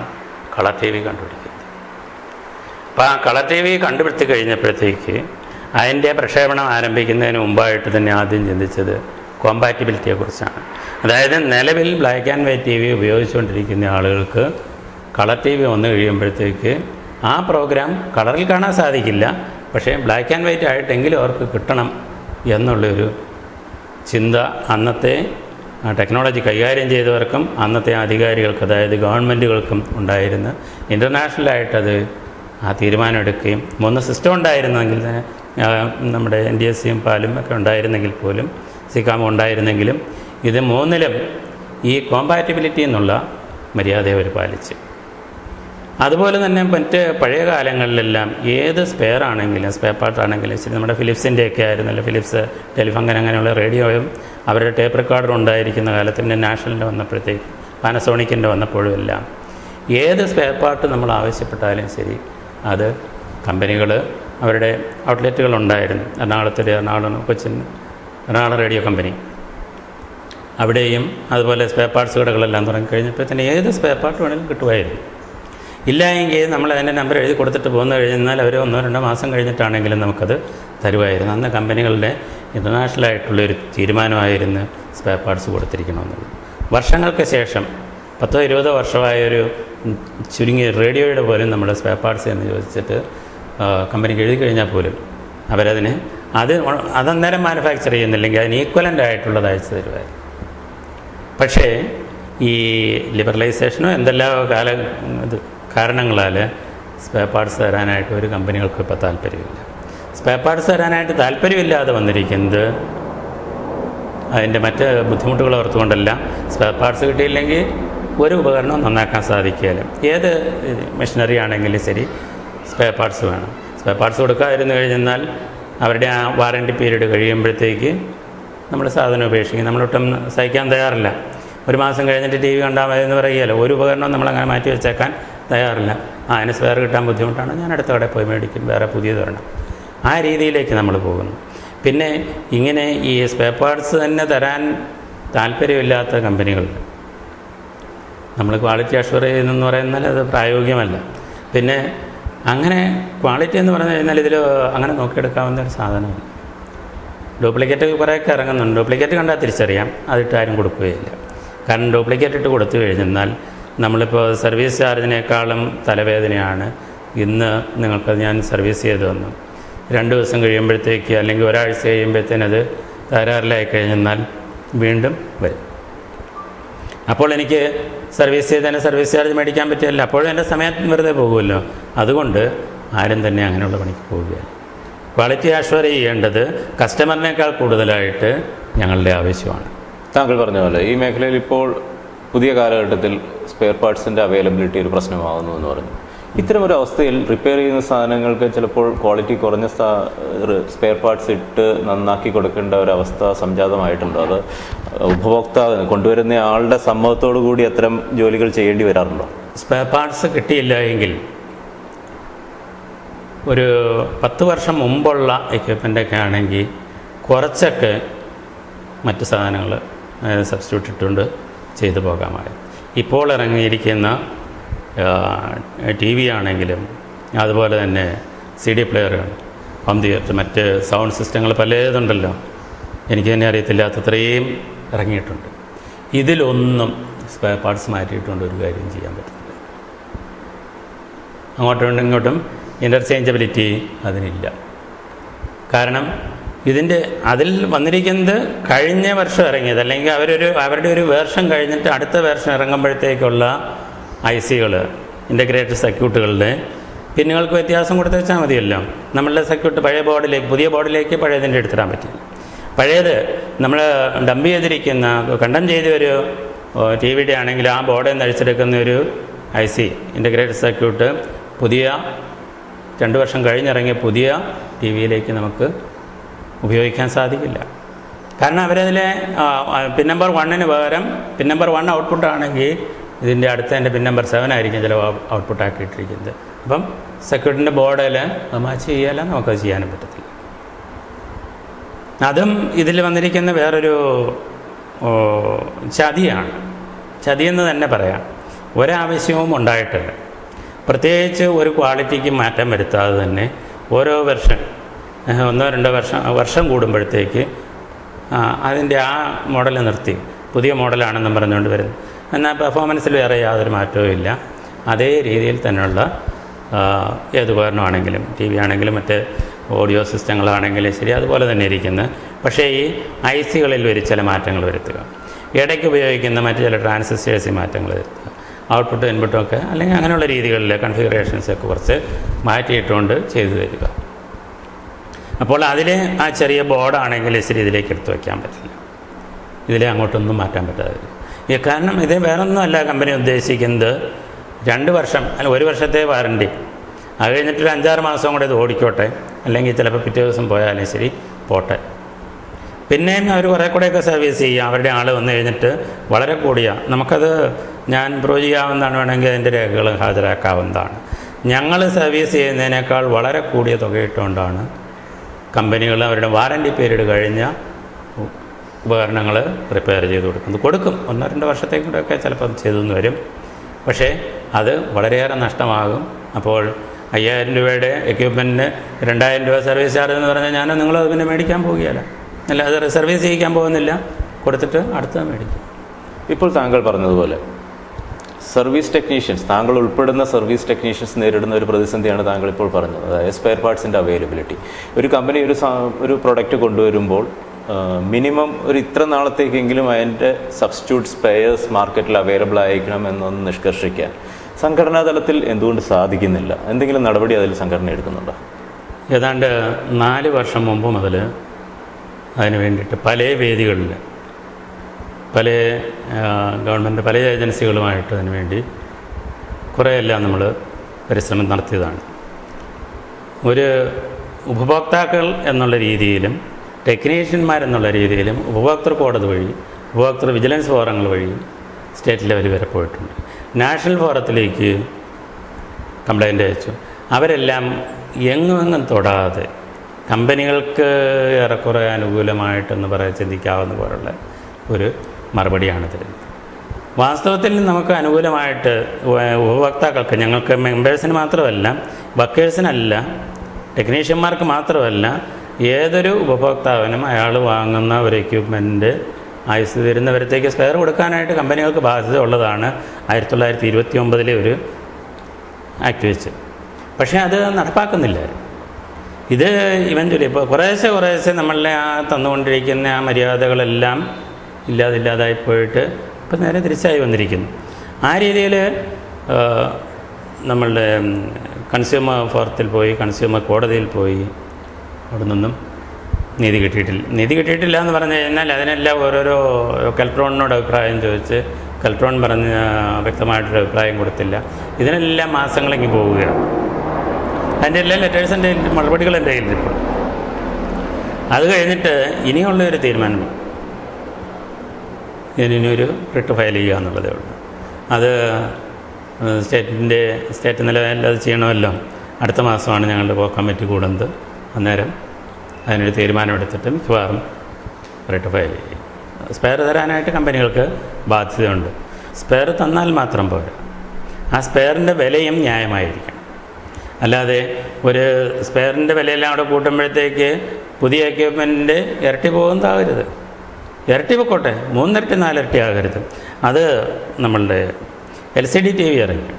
കളർ ടി വി കണ്ടുപിടിക്കുന്നത്. അപ്പോൾ ആ കളർ ടി വി കണ്ടുപിടിച്ച് കഴിഞ്ഞപ്പോഴത്തേക്ക് അതിൻ്റെ പ്രക്ഷേപണം ആരംഭിക്കുന്നതിന് മുമ്പായിട്ട് തന്നെ ആദ്യം ചിന്തിച്ചത് കോമ്പാറ്റിബിലിറ്റിയെക്കുറിച്ചാണ്. അതായത് നിലവിൽ black and white T V ഉപയോഗിച്ചുകൊണ്ടിരിക്കുന്ന ആളുകൾക്ക് കളർ ടി വി വന്നു കഴിയുമ്പോഴത്തേക്ക് ആ പ്രോഗ്രാം കളറിൽ കാണാൻ സാധിക്കില്ല, പക്ഷേ ബ്ലാക്ക് ആൻഡ് വൈറ്റ് ആയിട്ടെങ്കിലും അവർക്ക് കിട്ടണം എന്നുള്ളൊരു ചിന്ത അന്നത്തെ ടെക്നോളജി കൈകാര്യം ചെയ്തവർക്കും അന്നത്തെ അധികാരികൾക്ക്, അതായത് ഗവൺമെൻറ്റുകൾക്കും ഉണ്ടായിരുന്നു. ഇൻ്റർനാഷണലായിട്ടത് ആ തീരുമാനമെടുക്കുകയും 3 സിസ്റ്റം ഉണ്ടായിരുന്നെങ്കിൽ തന്നെ, നമ്മുടെ NDSCയും പാലും ഒക്കെ ഉണ്ടായിരുന്നെങ്കിൽ പോലും, സിക്കാമും ഉണ്ടായിരുന്നെങ്കിലും, ഇത് 3ലും ഈ കോമ്പാറ്റിബിലിറ്റി എന്നുള്ള മര്യാദ അവർ പാലിച്ച്. അതുപോലെ തന്നെ മറ്റ് പഴയ കാലങ്ങളിലെല്ലാം ഏത് സ്പെയർ ആണെങ്കിലും, സ്പെയർ പാർട്ട് ആണെങ്കിലും ശരി, നമ്മുടെ ഫിലിപ്സിൻ്റെയൊക്കെ ആയിരുന്നല്ലോ, ഫിലിപ്സ്, ടെലിഫോൺ അങ്ങനെയുള്ള റേഡിയോയും അവരുടെ ടേപ്പ് റെക്കോർഡർ ഉണ്ടായിരിക്കുന്ന കാലത്ത്, പിന്നെ നാഷണലിൻ്റെ വന്നപ്പോഴത്തേക്ക് പാനസോണിക്കിൻ്റെ വന്നപ്പോഴും എല്ലാം ഏത് സ്പെയർ പാർട്ട് നമ്മൾ ആവശ്യപ്പെട്ടാലും ശരി, അത് കമ്പനികൾ അവരുടെ ഔട്ട്ലെറ്റുകളുണ്ടായിരുന്നു. എറണാകുളം റേഡിയോ കമ്പനി, അവിടെയും അതുപോലെ സ്പെയർ പാർട്സ് കടകളെല്ലാം തുടങ്ങിക്കഴിഞ്ഞപ്പോഴത്തേന് ഏത് സ്പെയർ പാർട്ട് വേണമെങ്കിലും കിട്ടുമായിരുന്നു. ഇല്ല എങ്കിൽ നമ്മൾ അതിൻ്റെ നമ്പർ എഴുതി കൊടുത്തിട്ട് പോകുന്ന കഴിഞ്ഞാൽ അവർ 1-2 മാസം കഴിഞ്ഞിട്ടാണെങ്കിലും നമുക്കത് തരുമായിരുന്നു. അന്ന് കമ്പനികളുടെ ഇൻ്റർനാഷണലായിട്ടുള്ളൊരു തീരുമാനമായിരുന്നു സ്പെയർ പാർട്സ് കൊടുത്തിരിക്കണമെന്നുള്ളത്. വർഷങ്ങൾക്ക് ശേഷം 10-20 വർഷമായൊരു ചുരുങ്ങിയ റേഡിയോയുടെ പോലും നമ്മുടെ സ്പെയർ പാർട്സ് എന്ന് ചോദിച്ചിട്ട് കമ്പനിക്ക് എഴുതി കഴിഞ്ഞാൽ പോലും അവരതിന് അതന്നേരം മാനുഫാക്ചർ ചെയ്യുന്നില്ലെങ്കിൽ അതിന് ഈക്വലൻ്റ് ആയിട്ടുള്ളത് അയച്ചു തരുമായിരുന്നു. പക്ഷേ ഈ ലിബറലൈസേഷനോ എന്തെല്ലാം കാരണങ്ങളാൽ സ്പെയർ പാർട്സ് തരാനായിട്ട് ഒരു കമ്പനികൾക്കും ഇപ്പോൾ താല്പര്യമില്ല. സ്പെയർ പാർട്സ് തരാനായിട്ട് താല്പര്യമില്ലാതെ വന്നിരിക്കുന്നത് അതിൻ്റെ മറ്റ് ബുദ്ധിമുട്ടുകൾ ഓർത്തുകൊണ്ടല്ല. സ്പെയർ പാർട്സ് കിട്ടിയില്ലെങ്കിൽ ഒരു ഉപകരണം നന്നാക്കാൻ സാധിക്കുകയില്ല. ഏത് മെഷീനറി ആണെങ്കിലും ശരി സ്പെയർ പാർട്സ് വേണം. സ്പെയർ പാർട്സ് കൊടുക്കാതിരുന്നു കഴിഞ്ഞാൽ അവരുടെ ആ വാറൻറ്റി പീരീഡ് കഴിയുമ്പോഴത്തേക്ക് നമ്മൾ സാധനം ഉപേക്ഷിക്കും. നമ്മളൊട്ടും സഹിക്കാൻ തയ്യാറില്ല. ഒരു മാസം കഴിഞ്ഞിട്ട് ടി വി കണ്ടാൽ മതി എന്ന് പറയുകയല്ലോ. ഒരു ഉപകരണം നമ്മളങ്ങനെ മാറ്റി വെച്ചേക്കാൻ തയ്യാറില്ല. അതിന് സ്പെയർ കിട്ടാൻ ബുദ്ധിമുട്ടാണ്, ഞാൻ അടുത്ത കടയിൽ പോയി മേടിക്കും, വേറെ പുതിയത് വരണം. ആ രീതിയിലേക്ക് നമ്മൾ പോകുന്നു. പിന്നെ ഇങ്ങനെ ഈ സ്പെയർ പാർട്സ് തന്നെ തരാൻ താല്പര്യമില്ലാത്ത കമ്പനികൾ നമ്മൾ ക്വാളിറ്റി അഷ്വർ ചെയ്യുന്നതെന്ന് പറയുന്നാൽ അത് പ്രായോഗികമല്ല. പിന്നെ അങ്ങനെ ക്വാളിറ്റി എന്ന് പറഞ്ഞു കഴിഞ്ഞാൽ ഇതിൽ അങ്ങനെ നോക്കിയെടുക്കാവുന്ന ഒരു സാധനമല്ല. ഡ്യൂപ്ലിക്കേറ്റ് കുറേയൊക്കെ ഇറങ്ങുന്നുണ്ട്. ഡ്യൂപ്ലിക്കേറ്റ് കണ്ടാൽ തിരിച്ചറിയാം, അതിട്ട് ആരും കൊടുക്കുകയില്ല. കാരണം ഡ്യൂപ്ലിക്കേറ്റ് ഇട്ട് കൊടുത്തു കഴിഞ്ഞാൽ നമ്മളിപ്പോൾ സർവീസ് ചാർജിനേക്കാളും തലവേദനയാണ്. ഇന്ന് നിങ്ങൾക്കത് ഞാൻ സർവീസ് ചെയ്തു തന്നു, 2 ദിവസം കഴിയുമ്പോഴത്തേക്ക് അല്ലെങ്കിൽ ഒരാഴ്ച കഴിയുമ്പോഴത്തേനത് തകരാറിലായി കഴിഞ്ഞാൽ വീണ്ടും വരും. അപ്പോൾ എനിക്ക് സർവീസ് ചെയ്തതിന് സർവീസ് ചാർജ് മേടിക്കാൻ പറ്റില്ല. അപ്പോഴും എൻ്റെ സമയം വെറുതെ പോകുമല്ലോ. അതുകൊണ്ട് ആരും തന്നെ അങ്ങനെയുള്ള പണിക്ക് പോവുകയില്ല. ക്വാളിറ്റി അഷ്വർ ചെയ്യേണ്ടത് കസ്റ്റമറിനേക്കാൾ കൂടുതലായിട്ട് ഞങ്ങളുടെ ആവശ്യമാണ്. താങ്കൾ പറഞ്ഞ പോലെ ഈ മേഖലയിൽ ഇപ്പോൾ പുതിയ കാലഘട്ടത്തിൽ സ്പെയർ പാർട്സിൻ്റെ അവൈലബിലിറ്റി ഒരു പ്രശ്നമാകുന്നു എന്ന് പറഞ്ഞു. ഇത്തരമൊരു അവസ്ഥയിൽ റിപ്പയർ ചെയ്യുന്ന സാധനങ്ങൾക്ക് ചിലപ്പോൾ ക്വാളിറ്റി കുറഞ്ഞ സ്പെയർ പാർട്സ് ഇട്ട് നന്നാക്കി കൊടുക്കേണ്ട ഒരവസ്ഥ സംജാതമായിട്ടുണ്ടോ? അത് ഉപഭോക്താവിന് കൊണ്ടുവരുന്ന ആളുടെ സമ്മതത്തോടു കൂടി അത്തരം ജോലികൾ ചെയ്യേണ്ടി വരാറുണ്ടോ? സ്പെയർ പാർട്സ് കിട്ടിയില്ല എങ്കിൽ ഒരു 10 വർഷം മുമ്പുള്ള എക്യുപ്മെൻ്റൊക്കെ ആണെങ്കിൽ കുറച്ചൊക്കെ മറ്റ് സാധനങ്ങൾ സബ്സ്റ്റിറ്റ്യൂട്ട് ഇട്ടുകൊണ്ട് ചെയ്തു പോകാമായിരുന്നു. ഇപ്പോൾ ഇറങ്ങിയിരിക്കുന്ന ടി വി ആണെങ്കിലും അതുപോലെ തന്നെ CD പ്ലെയറുകൾ, ഹോം തിയേറ്റർ, മറ്റ് സൗണ്ട് സിസ്റ്റങ്ങൾ പലതുണ്ടല്ലോ, എനിക്ക് തന്നെ അറിയത്തില്ലാത്തത്രയും ഇറങ്ങിയിട്ടുണ്ട്. ഇതിലൊന്നും സ്പെയർ പാർട്സ് മാറ്റിയിട്ടുണ്ട് ഒരു കാര്യം ചെയ്യാൻ പറ്റുന്നില്ല. അങ്ങോട്ടും ഇങ്ങോട്ടും ഇൻ്റർചേഞ്ചബിലിറ്റി അതിനില്ല. കാരണം അതിൽ വന്നിരിക്കുന്നത് കഴിഞ്ഞ വർഷം ഇറങ്ങിയത്, അല്ലെങ്കിൽ അവരുടെ ഒരു വേർഷൻ കഴിഞ്ഞിട്ട് അടുത്ത വേർഷൻ ഇറങ്ങുമ്പോഴത്തേക്കുള്ള IC-കൾ, ഇൻ്റഗ്രേറ്റഡ് സർക്യൂട്ടുകളുടെ പിന്നുകൾക്ക് വ്യത്യാസം കൊടുത്ത് വെച്ചാൽ മതിയല്ലോ. നമ്മളുടെ സർക്യൂട്ട് പഴയ ബോർഡിലേക്ക്, പുതിയ ബോർഡിലേക്ക് പഴയതിൻ്റെ എടുത്തിടാൻ പറ്റില്ല. പഴയത് നമ്മൾ ഡംപ് ചെയ്തിരിക്കുന്ന, കണ്ടം ചെയ്ത ഒരു TV-യുടെ ആണെങ്കിൽ ആ ബോർഡിൽ നിന്ന് അഴിച്ചെടുക്കുന്ന ഒരു IC, ഇൻ്റഗ്രേറ്റഡ് സർക്യൂട്ട്, പുതിയ 2 വർഷം കഴിഞ്ഞിറങ്ങിയ പുതിയ TV-യിലേക്ക് നമുക്ക് ഉപയോഗിക്കാൻ സാധിക്കില്ല. കാരണം അവരതിലെ പിൻ നമ്പർ 1-ന് പകരം പിൻ നമ്പർ 1 ഔട്ട്പുട്ടാണെങ്കിൽ ഇതിൻ്റെ അടുത്തതിൻ്റെ പിൻ നമ്പർ 7 ആയിരിക്കും ചില ഔട്ട്പുട്ടാക്കിയിട്ടിരിക്കുന്നത്. അപ്പം സർക്യൂട്ടിൻ്റെ ബോർഡിൽ മാച്ച് ചെയ്യാല്ല, നമുക്കത് ചെയ്യാനും പറ്റത്തില്ല. അതും ഇതിൽ വന്നിരിക്കുന്ന വേറൊരു ചതിയാണ്. ചതിയെന്ന് തന്നെ പറയാം. ഒരാവശ്യവും ഉണ്ടായിട്ടില്ല. പ്രത്യേകിച്ച് ഒരു ക്വാളിറ്റിക്ക് മാറ്റം വരുത്താതെ തന്നെ ഓരോ വർഷം 1-2 വർഷം കൂടുമ്പോഴത്തേക്ക് അതിൻ്റെ ആ മോഡൽ നിർത്തി പുതിയ മോഡലാണെന്നും പറഞ്ഞുകൊണ്ട് വരുന്നു. എന്നാൽ പെർഫോമൻസിൽ വേറെ യാതൊരു മാറ്റവും ഇല്ല. അതേ രീതിയിൽ തന്നെയുള്ള ഏത് ഉപകരണമാണെങ്കിലും, TV ആണെങ്കിലും മറ്റ് ഓഡിയോ സിസ്റ്റങ്ങളാണെങ്കിലും ശരി, അതുപോലെ തന്നെ ഇരിക്കുന്നത്. പക്ഷേ ഈ IC-കളിൽ ചില മാറ്റങ്ങൾ വരുത്തുക, ഇടയ്ക്ക് ഉപയോഗിക്കുന്ന മറ്റ് ചില ട്രാൻസിസ്റ്റേഴ്സിൽ മാറ്റങ്ങൾ വരുത്തുക, ഔട്ട്പുട്ടും ഇൻപുട്ടും ഒക്കെ അല്ലെങ്കിൽ അങ്ങനെയുള്ള രീതികളിൽ കൺഫിഗറേഷൻസൊക്കെ കുറച്ച് മാറ്റിയിട്ടുകൊണ്ട് ചെയ്തു തരിക. അപ്പോൾ അതിൽ ആ ചെറിയ ബോർഡാണെങ്കിൽ ഇച്ചിരി ഇതിലേക്ക് എടുത്ത് വയ്ക്കാൻ പറ്റില്ല, ഇതിലെ അങ്ങോട്ടൊന്നും മാറ്റാൻ പറ്റാതെ. കാരണം ഇത് വേറൊന്നുമല്ല കമ്പനി ഉദ്ദേശിക്കുന്നത്. 2 വർഷം അല്ല 1 വർഷത്തെ വാറണ്ടി, അത് കഴിഞ്ഞിട്ടൊരു 5-6 മാസം കൂടെ ഇത് ഓടിക്കോട്ടെ, അല്ലെങ്കിൽ ചിലപ്പോൾ പിറ്റേ ദിവസം പോയാലും ശരി പോട്ടെ. പിന്നെയും അവർ കുറേ കൂടെയൊക്കെ സർവീസ് ചെയ്യുക. അവരുടെ ആൾ വന്നു കഴിഞ്ഞിട്ട് വളരെ കൂടിയ, നമുക്കത് ഞാൻ പ്രൂവ് ചെയ്യാവുന്നതാണ്, വേണമെങ്കിൽ അതിൻ്റെ രേഖകൾ ഹാജരാക്കാവുന്നതാണ്. ഞങ്ങൾ സർവീസ് ചെയ്യുന്നതിനേക്കാൾ വളരെ കൂടിയ തുകയിട്ടുകൊണ്ടാണ് കമ്പനികൾ അവരുടെ വാറണ്ടി പീരീഡ് കഴിഞ്ഞ ഉപകരണങ്ങൾ റിപ്പയർ ചെയ്ത് കൊടുക്കും. 1-2 വർഷത്തേക്ക് കൂടെയൊക്കെ ചിലപ്പം ചെയ്തെന്ന് വരും. പക്ഷേ അത് വളരെയേറെ നഷ്ടമാകും. അപ്പോൾ 5000 രൂപയുടെ എക്യുപ്മെൻറ്റിന് 2000 രൂപ സർവീസ് ചാർജ് എന്ന് പറഞ്ഞാൽ നിങ്ങളത് പിന്നെ മേടിക്കാൻ പോവുകയല്ല, അല്ല അത് സർവീസ് ചെയ്യിക്കാൻ പോകുന്നില്ല, കൊടുത്തിട്ട് അടുത്ത മേടിക്കും. ഇപ്പോൾ താങ്കൾ പറഞ്ഞതുപോലെ സർവീസ് ടെക്നീഷ്യൻസ്, താങ്കൾ ഉൾപ്പെടുന്ന സർവീസ് ടെക്നീഷ്യൻസ് നേരിടുന്ന ഒരു പ്രതിസന്ധിയാണ് താങ്കൾ ഇപ്പോൾ പറഞ്ഞത്, അതായത് സ്പെയർ പാർട്സിൻ്റെ അവൈലബിലിറ്റി. ഒരു കമ്പനി ഒരു പ്രൊഡക്റ്റ് കൊണ്ടുവരുമ്പോൾ മിനിമം ഒരു ഇത്ര നാളത്തേക്കെങ്കിലും അതിൻ്റെ സബ്സ്റ്റിറ്റ്യൂട്ട് സ്പെയർസ് മാർക്കറ്റിൽ അവൈലബിൾ ആയിരിക്കണം എന്നൊന്ന് നിഷ്കർഷിക്കാൻ സംഘടനാ തലത്തിൽ എന്തുകൊണ്ട് സാധിക്കുന്നില്ല? എന്തെങ്കിലും നടപടി അതിൽ സംഘടന എടുക്കുന്നുണ്ടോ? ഏതാണ്ട് 4 വർഷം മുമ്പ് മുതൽ അതിന് വേണ്ടിയിട്ട് പല വേദികളിൽ പല ഗവൺമെൻറ് പല ഏജൻസികളുമായിട്ട് അതിന് വേണ്ടി കുറേയെല്ലാം നമ്മൾ പരിശ്രമം നടത്തിയതാണ്. ഒരു ഉപഭോക്താക്കൾ എന്നുള്ള രീതിയിലും ടെക്നീഷ്യന്മാരെന്നുള്ള രീതിയിലും ഉപഭോക്തൃ കോടതി വഴി ഉപഭോക്തൃ വിജിലൻസ് ഫോറങ്ങൾ വഴി സ്റ്റേറ്റ് ലെവൽ വരെ പോയിട്ടുണ്ട്. നാഷണൽ ഫോറത്തിലേക്ക് കംപ്ലൈൻ്റ് അയച്ചു. അവരെല്ലാം എങ്ങും തൊടാതെ കമ്പനികൾക്ക് ഏറെക്കുറെ അനുകൂലമായിട്ടെന്ന് പറയാൻ ചിന്തിക്കാവുന്ന പോലുള്ള ഒരു മറുപടിയാണ് തരുന്നത്. വാസ്തവത്തിൽ നമുക്ക് അനുകൂലമായിട്ട് ഉപഭോക്താക്കൾക്ക്, ഞങ്ങൾക്ക് മെമ്പേഴ്സിന് മാത്രമല്ല, വർക്കേഴ്സിനല്ല, ടെക്നീഷ്യന്മാർക്ക് മാത്രമല്ല, ഏതൊരു ഉപഭോക്താവിനും അയാൾ വാങ്ങുന്ന ഒരു എക്യുപ്മെൻറ്റ് ആയുസ് തരുന്നവരത്തേക്ക് സ്പെയർ കൊടുക്കാനായിട്ട് കമ്പനികൾക്ക് ബാധ്യത ഉള്ളതാണ് 1929 ഒരു ആക്ട് വെച്ച്. പക്ഷേ അത് നടപ്പാക്കുന്നില്ല. ഇത് ഇവൻ്റലി ഇപ്പോൾ കുറേശ്ശെ നമ്മളുടെ ആ തന്നുകൊണ്ടിരിക്കുന്ന ആ മര്യാദകളെല്ലാം ഇല്ലാതായി പോയിട്ട് ഇപ്പം നേരെ തിരിച്ചായി വന്നിരിക്കുന്നു. ആ രീതിയിൽ നമ്മളുടെ കൺസ്യൂമർ ഫോറത്തിൽ പോയി, കൺസ്യൂമർ കോടതിയിൽ പോയി, അവിടെ നിന്നും നീതി കിട്ടിയിട്ടില്ല എന്ന് പറഞ്ഞു കഴിഞ്ഞാൽ അതിനെല്ലാം ഓരോരോ കെൽട്രോണിനോട് അഭിപ്രായം ചോദിച്ച് കെൽട്രോൺ പറഞ്ഞ് വ്യക്തമായിട്ടൊരു അഭിപ്രായം കൊടുത്തില്ല. ഇതിനെല്ലാം മാസങ്ങളിങ്ങ് പോവുകയാണ്. അതിൻ്റെ എല്ലാ ലെറ്റേഴ്സിൻ്റെ മറുപടികൾ എൻ്റെ കയ്യിലിപ്പോൾ. അത് കഴിഞ്ഞിട്ട് ഇനിയുള്ളൊരു തീരുമാനം, ഇതിനൊരു റിട്ട് ഫയൽ ചെയ്യുക എന്നുള്ളതേ ഉള്ളൂ. അത് സ്റ്റേറ്റ് നിലവിൽ അത് ചെയ്യണമല്ലോ. അടുത്ത മാസമാണ് ഞങ്ങളുടെ കമ്മിറ്റി കൂടുന്നത്. അന്നേരം അതിനൊരു തീരുമാനമെടുത്തിട്ട് മിക്കവാറും റിട്ട് ഫയൽ ചെയ്യും. സ്പെയർ തരാനായിട്ട് കമ്പനികൾക്ക് ബാധ്യതയുണ്ട്. സ്പെയർ തന്നാൽ മാത്രം പോരാ, ആ സ്പെയറിൻ്റെ വിലയും ന്യായമായിരിക്കണം. അല്ലാതെ ഒരു സ്പെയറിൻ്റെ വിലയെല്ലാം അവിടെ കൂട്ടുമ്പോഴത്തേക്ക് പുതിയ എക്യുപ്മെൻറ്റിൻ്റെ ഇരട്ടി പോകുന്നതാകരുത്. ഇരട്ടി പൊക്കോട്ടെ, 3 ഇരട്ടി 4 ഇരട്ടി ആകരുത്. അത് നമ്മളുടെ LCD TV ഇറങ്ങി.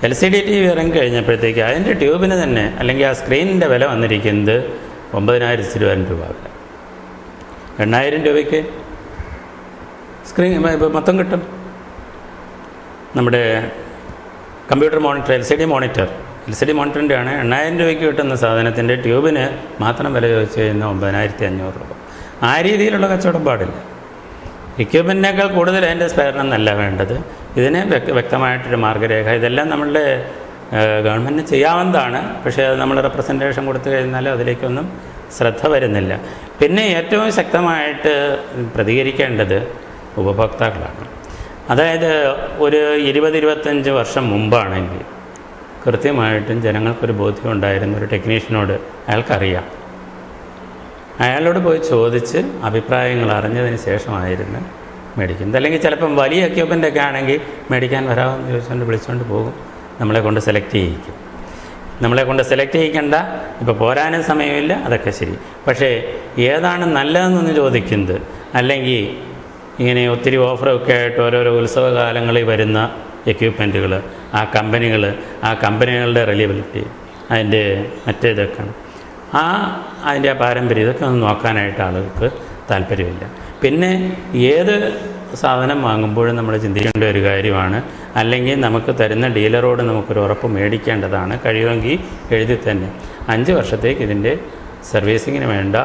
LCD TV ഇറങ്ങി കഴിഞ്ഞപ്പോഴത്തേക്ക് അതിൻ്റെ ട്യൂബിന് തന്നെ, അല്ലെങ്കിൽ ആ സ്ക്രീനിൻ്റെ വില വന്നിരിക്കുന്നത് 9,000 രൂപ വില. 8,000 രൂപയ്ക്ക് സ്ക്രീൻ മൊത്തം കിട്ടും. നമ്മുടെ കമ്പ്യൂട്ടർ മോണിറ്റർ, LCD മോണിറ്ററിൻ്റെ ആണ്. 8,000 രൂപയ്ക്ക് കിട്ടുന്ന സാധനത്തിൻ്റെ ട്യൂബിന് മാത്രം വില ചോദിച്ചു കഴിഞ്ഞാൽ 9,500 രൂപ. ആ രീതിയിലുള്ള കച്ചവടം പാടില്ല. എക്യുപ്മെൻറ്റിനേക്കാൾ കൂടുതൽ അതിൻ്റെ സ്പെയറിനൊന്നല്ല വേണ്ടത്. ഇതിന് വ്യക്തമായിട്ടൊരു മാർഗ്ഗരേഖ, ഇതെല്ലാം നമ്മളുടെ ഗവൺമെൻറ്റിന് ചെയ്യാവുന്നതാണ്. പക്ഷേ അത് നമ്മൾ റെപ്രസെൻറ്റേഷൻ കൊടുത്തു കഴിഞ്ഞാൽ അതിലേക്കൊന്നും ശ്രദ്ധ വരുന്നില്ല. പിന്നെ ഏറ്റവും ശക്തമായിട്ട് പ്രതികരിക്കേണ്ടത് ഉപഭോക്താക്കളാണ്. അതായത് ഒരു 20-25 വർഷം മുമ്പാണെങ്കിൽ കൃത്യമായിട്ടും ജനങ്ങൾക്കൊരു ബോധ്യം ഉണ്ടായിരുന്ന ഒരു ടെക്നീഷ്യനോട് അയാൾക്കറിയാം, അയാളോട് പോയി ചോദിച്ച് അഭിപ്രായങ്ങൾ അറിഞ്ഞതിന് ശേഷമായിരുന്നു മേടിക്കുന്നത്. അല്ലെങ്കിൽ ചിലപ്പം വലിയ എക്യുപ്മെൻ്റൊക്കെ ആണെങ്കിൽ മേടിക്കാൻ വരാമെന്ന് ചോദിച്ചുകൊണ്ട് വിളിച്ചുകൊണ്ട് പോകും, നമ്മളെ കൊണ്ട് സെലക്ട് ചെയ്യിക്കും. നമ്മളെ കൊണ്ട് സെലക്ട് ചെയ്യിക്കേണ്ട, ഇപ്പോൾ പോരാനും സമയമില്ല, അതൊക്കെ ശരി. പക്ഷേ ഏതാണ് നല്ലതെന്നൊന്ന് ചോദിക്കുന്നത്, അല്ലെങ്കിൽ ഇങ്ങനെ ഒത്തിരി ഓഫറൊക്കെ ആയിട്ട് ഓരോരോ ഉത്സവകാലങ്ങളിൽ വരുന്ന എക്യുപ്മെൻറ്റുകൾ, ആ കമ്പനികളുടെ റിലയബിലിറ്റി, അതിൻ്റെ മറ്റേതൊക്കെ അതിൻ്റെ ആ പാരമ്പര്യം, ഇതൊക്കെ ഒന്ന് നോക്കാനായിട്ട് ആളുകൾക്ക് താല്പര്യമില്ല. പിന്നെ ഏത് സാധനം വാങ്ങുമ്പോഴും നമ്മൾ ചിന്തിക്കേണ്ട ഒരു കാര്യമാണ്, അല്ലെങ്കിൽ നമുക്ക് തരുന്ന ഡീലറോട് നമുക്കൊരു ഉറപ്പ് മേടിക്കേണ്ടതാണ്. കഴിയുമെങ്കിൽ എഴുതി തന്നെ 5 വർഷത്തേക്ക് ഇതിൻ്റെ സർവീസിങ്ങിന് വേണ്ട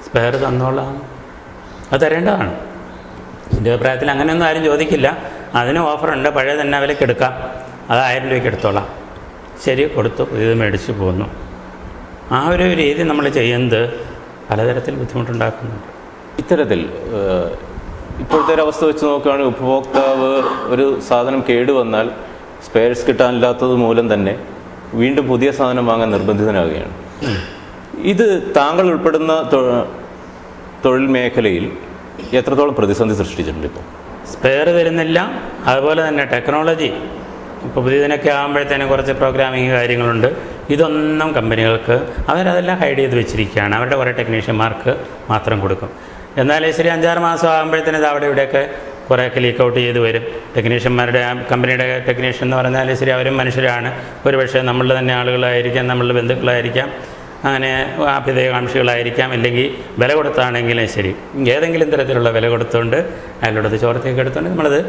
സ്പെയർ തന്നോളാം, അത് തരേണ്ടതാണ്. എൻ്റെ അഭിപ്രായത്തിൽ അങ്ങനെയൊന്നും ആരും ചോദിക്കില്ല. അതിന് ഓഫറുണ്ട്, പഴയ തന്നെ വിലയ്ക്ക് എടുക്കാം, അത് 1000 രൂപയ്ക്ക് എടുത്തോളാം. ശരി, കൊടുത്തു, ഇത് മേടിച്ചു പോന്നു. ആ ഒരു രീതി നമ്മൾ ചെയ്യുന്നത് പലതരത്തിൽ ബുദ്ധിമുട്ടുണ്ടാക്കുന്നുണ്ട്. ഇത്തരത്തിൽ ഇപ്പോഴത്തെ ഒരു അവസ്ഥ വെച്ച് നോക്കുകയാണെങ്കിൽ ഉപഭോക്താവ് ഒരു സാധനം കേടുവന്നാൽ സ്പെയർസ് കിട്ടാനില്ലാത്തത് മൂലം തന്നെ വീണ്ടും പുതിയ സാധനം വാങ്ങാൻ നിർബന്ധിതനാവുകയാണ്. ഇത് താങ്കൾ ഉൾപ്പെടുന്ന തൊഴിൽ മേഖലയിൽ എത്രത്തോളം പ്രതിസന്ധി സൃഷ്ടിച്ചിട്ടുണ്ട്? ഇപ്പോൾ സ്പെയർ തരുന്നില്ല, അതുപോലെ തന്നെ ടെക്നോളജി ഇപ്പോൾ പുതിയതിനൊക്കെ ആകുമ്പോഴത്തേനും കുറച്ച് പ്രോഗ്രാമിങ് കാര്യങ്ങളുണ്ട്. ഇതൊന്നും കമ്പനികൾക്ക് അവരതെല്ലാം ഹൈഡ് ചെയ്ത് വെച്ചിരിക്കുകയാണ്. അവരുടെ കുറേ ടെക്നീഷ്യന്മാർക്ക് മാത്രം കൊടുക്കും. എന്നാലും ശരി 5-6 മാസം ആകുമ്പോഴത്തേനും ഇത് അവിടെ ഇവിടെയൊക്കെ കുറേയൊക്കെ ലീക്ക് ഔട്ട് ചെയ്ത് വരും. ടെക്നീഷ്യന്മാരുടെ കമ്പനിയുടെ ടെക്നീഷ്യൻ എന്ന് പറഞ്ഞാൽ ശരി, അവരും മനുഷ്യരാണ്. ഒരുപക്ഷെ നമ്മളുടെ തന്നെ ആളുകളായിരിക്കാം, നമ്മളുടെ ബന്ധുക്കളായിരിക്കാം, അങ്ങനെ അഭ്യുദയകാംക്ഷികളായിരിക്കാം, അല്ലെങ്കിൽ വില കൊടുത്താണെങ്കിലും ശരി, ഏതെങ്കിലും തരത്തിലുള്ള വില കൊടുത്തുകൊണ്ട് അയാളുടെ ചോർത്തേക്ക് എടുത്തുകൊണ്ട് നമ്മളത്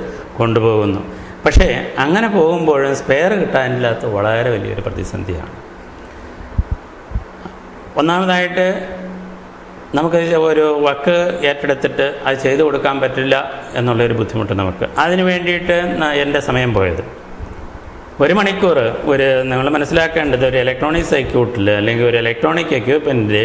കൊണ്ടുപോകുന്നു. പക്ഷേ അങ്ങനെ പോകുമ്പോഴും സ്പെയർ കിട്ടാനില്ലാത്ത വളരെ വലിയൊരു പ്രതിസന്ധിയാണ്. ഒന്നാമതായിട്ട് നമുക്ക് ഒരു വർക്ക് ഏറ്റെടുത്തിട്ട് അത് ചെയ്തു കൊടുക്കാൻ പറ്റില്ല എന്നുള്ളൊരു ബുദ്ധിമുട്ട് നമുക്ക്. അതിന് വേണ്ടിയിട്ട് എൻ്റെ സമയം പോയത് 1 മണിക്കൂർ. നിങ്ങൾ മനസ്സിലാക്കേണ്ടത്, ഒരു ഇലക്ട്രോണിക് സർക്യൂട്ടിൽ അല്ലെങ്കിൽ ഒരു ഇലക്ട്രോണിക് എക്യുപ്മെൻറ്റിൻ്റെ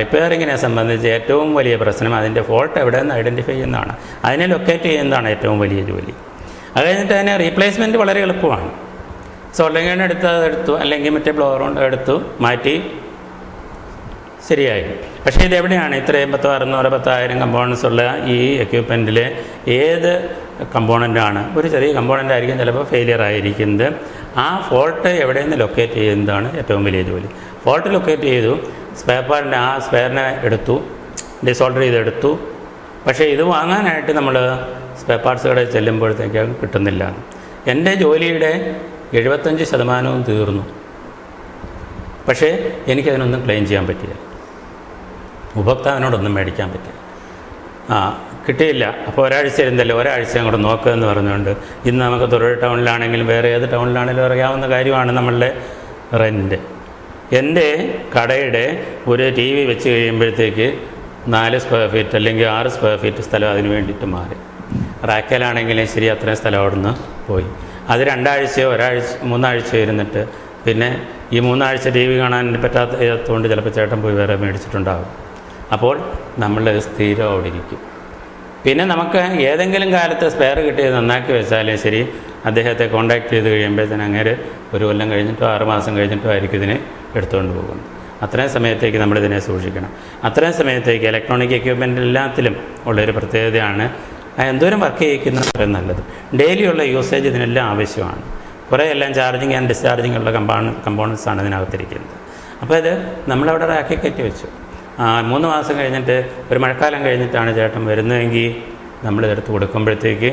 റിപ്പയറിങ്ങിനെ സംബന്ധിച്ച് ഏറ്റവും വലിയ പ്രശ്നം അതിൻ്റെ ഫോൾട്ട് എവിടെയെന്ന് ഐഡൻറ്റിഫൈ ചെയ്യുന്നതാണ്. അതിനെ ലൊക്കേറ്റ് ചെയ്യുന്നതാണ് ഏറ്റവും വലിയ ജോലി. അത് കഴിഞ്ഞിട്ട് അതിനെ റീപ്ലേസ്മെൻറ്റ് വളരെ എളുപ്പമാണ്. സോൾഡറിംഗ് ഐയൺ എടുത്തു, അല്ലെങ്കിൽ മറ്റേ ബ്ലോവർ കൊണ്ട് എടുത്തു മാറ്റി ശരിയായി. പക്ഷേ ഇതെവിടെയാണ് ഇത്രയും 600 10,000 കമ്പോണൻസ് ഉള്ള ഈ എക്യുപ്മെൻറ്റിൽ ഏത് കമ്പോണൻ്റാണ്? ഒരു ചെറിയ കമ്പോണൻ്റ് ആയിരിക്കും ചിലപ്പോൾ ഫെയിലിയർ ആയിരിക്കുന്നത്. ആ ഫോൾട്ട് എവിടെയെന്ന് ലൊക്കേറ്റ് ചെയ്യുന്നതാണ് ഏറ്റവും വലിയ ജോലി. ഫോൾട്ട് ലൊക്കേറ്റ് ചെയ്തു, സ്പെയറിനെ എടുത്തു, ഡിസോൾഡർ ചെയ്തെടുത്തു. പക്ഷേ ഇത് വാങ്ങാനായിട്ട് നമ്മൾ സ്പെയർ പാർട്സ് കടയിൽ ചെല്ലുമ്പോഴത്തേക്കും കിട്ടുന്നില്ല. എൻ്റെ ജോലിയുടെ 75% തീർന്നു. പക്ഷേ എനിക്കതിനൊന്നും ക്ലെയിം ചെയ്യാൻ പറ്റില്ല, ഉപഭോക്താവിനോടൊന്നും മേടിക്കാൻ പറ്റില്ല. കിട്ടിയില്ല. അപ്പോൾ ഒരാഴ്ച ഇരുന്നല്ലോ, ഒരാഴ്ചയും കൂടെ നോക്കുക എന്ന് പറഞ്ഞുകൊണ്ട് ഇന്ന് നമുക്ക് തൊഴിൽ ടൗണിലാണെങ്കിലും വേറെ ഏത് ടൗണിലാണെങ്കിലും അറിയാവുന്ന കാര്യമാണ് നമ്മളുടെ റെൻറ്റ്. എൻ്റെ കടയുടെ ഒരു TV വെച്ച് കഴിയുമ്പോഴത്തേക്ക് 4 സ്ക്വയർ ഫീറ്റ് അല്ലെങ്കിൽ 6 സ്ക്വയർ ഫീറ്റ് സ്ഥലം അതിന് വേണ്ടിയിട്ട് മാറി. റാക്കലാണെങ്കിലും ശരി, അത്രയും സ്ഥലം അവിടെ നിന്ന് പോയി. അത് 2 ആഴ്ചയോ 3 ആഴ്ചയോ ഇരുന്നിട്ട് പിന്നെ ഈ 3 ആഴ്ച TV കാണാൻ പറ്റാത്തതുകൊണ്ട് ചിലപ്പോൾ ചേട്ടൻ പോയി വേറെ മേടിച്ചിട്ടുണ്ടാകും. അപ്പോൾ നമ്മൾ സ്ഥിരം അവിടെ ഇരിക്കും. പിന്നെ നമുക്ക് ഏതെങ്കിലും കാലത്ത് സ്പെയർ കിട്ടിയത് നന്നാക്കി വെച്ചാലും ശരി, അദ്ദേഹത്തെ കോൺടാക്ട് ചെയ്ത് കഴിയുമ്പോഴത്തേന് അങ്ങേര് 1 കൊല്ലം കഴിഞ്ഞിട്ടോ 6 മാസം കഴിഞ്ഞിട്ടോ ആയിരിക്കും ഇതിനെ എടുത്തുകൊണ്ട് പോകുന്നത്. അത്രയും സമയത്തേക്ക് നമ്മളിതിനെ സൂക്ഷിക്കണം. അത്രയും സമയത്തേക്ക് ഇലക്ട്രോണിക് എക്യുപ്മെൻ്റ് എല്ലാത്തിലും ഉള്ളൊരു പ്രത്യേകതയാണ് എന്തോരം വർക്ക് ചെയ്യിക്കുന്നത് അത്രയും നല്ലത്. ഡെയിലിയുള്ള യൂസേജ് ഇതിനെല്ലാം ആവശ്യമാണ്. കുറേ എല്ലാം ചാർജിങ് ആൻഡ് ഡിസ്ചാർജിങ് ഉള്ള കമ്പോണൻസാണ് ഇതിനകത്തിരിക്കുന്നത്. അപ്പോൾ ഇത് നമ്മളവിടെ റാക്കി കയറ്റി വെച്ചു. 3 മാസം കഴിഞ്ഞിട്ട്, ഒരു മഴക്കാലം കഴിഞ്ഞിട്ടാണ് ചേട്ടൻ വരുന്നതെങ്കിൽ നമ്മളിതെടുത്ത് കൊടുക്കുമ്പോഴത്തേക്ക്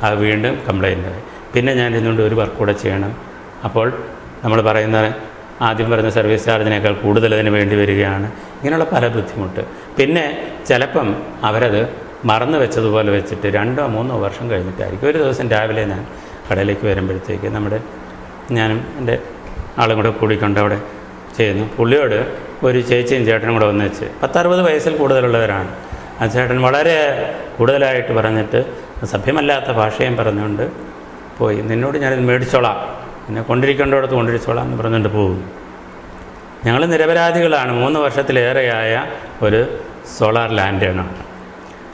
അത് വീണ്ടും കംപ്ലൈൻ്റ് ആയി. പിന്നെ ഞാൻ ഇന്നുകൊണ്ട് ഒരു വർക്ക് കൂടെ ചെയ്യണം. അപ്പോൾ നമ്മൾ പറയുന്നത് ആദ്യം പറഞ്ഞ സർവീസ് ചാർജിനേക്കാൾ കൂടുതൽ അതിന് വേണ്ടി വരികയാണ്. ഇങ്ങനെയുള്ള പല ബുദ്ധിമുട്ട്. പിന്നെ ചിലപ്പം അവരത് മറന്നു വെച്ചതുപോലെ വെച്ചിട്ട് 2 or 3 വർഷം കഴിഞ്ഞിട്ടായിരിക്കും. ഒരു ദിവസം രാവിലെ ഞാൻ കടയിലേക്ക് വരുമ്പോഴത്തേക്ക് ഞാനും എൻ്റെ ആളും കൂടെ കൂടിക്കൊണ്ട് അവിടെ ചെയ്യുന്നു. പുള്ളിയോട് ഒരു ചേച്ചിയും ചേട്ടനും കൂടെ വന്ന് വെച്ച് 10-60 വയസ്സിൽ കൂടുതലുള്ളവരാണ്. ആ ചേട്ടൻ വളരെ കൂടുതലായിട്ട് പറഞ്ഞിട്ട് സഭ്യമല്ലാത്ത ഭാഷയും പറഞ്ഞുകൊണ്ട് പോയി. നിന്നോട് ഞാനിത് മേടിച്ചോളാം, എന്നെ കൊണ്ടിരിക്കേണ്ടടുത്ത് കൊണ്ടിരിച്ചോളാം എന്ന് പറഞ്ഞുകൊണ്ട് പോകും. ഞങ്ങൾ നിരപരാധികളാണ്. 3 വർഷത്തിലേറെയായ ഒരു സോളാർ ലാൻഡേണാണ്.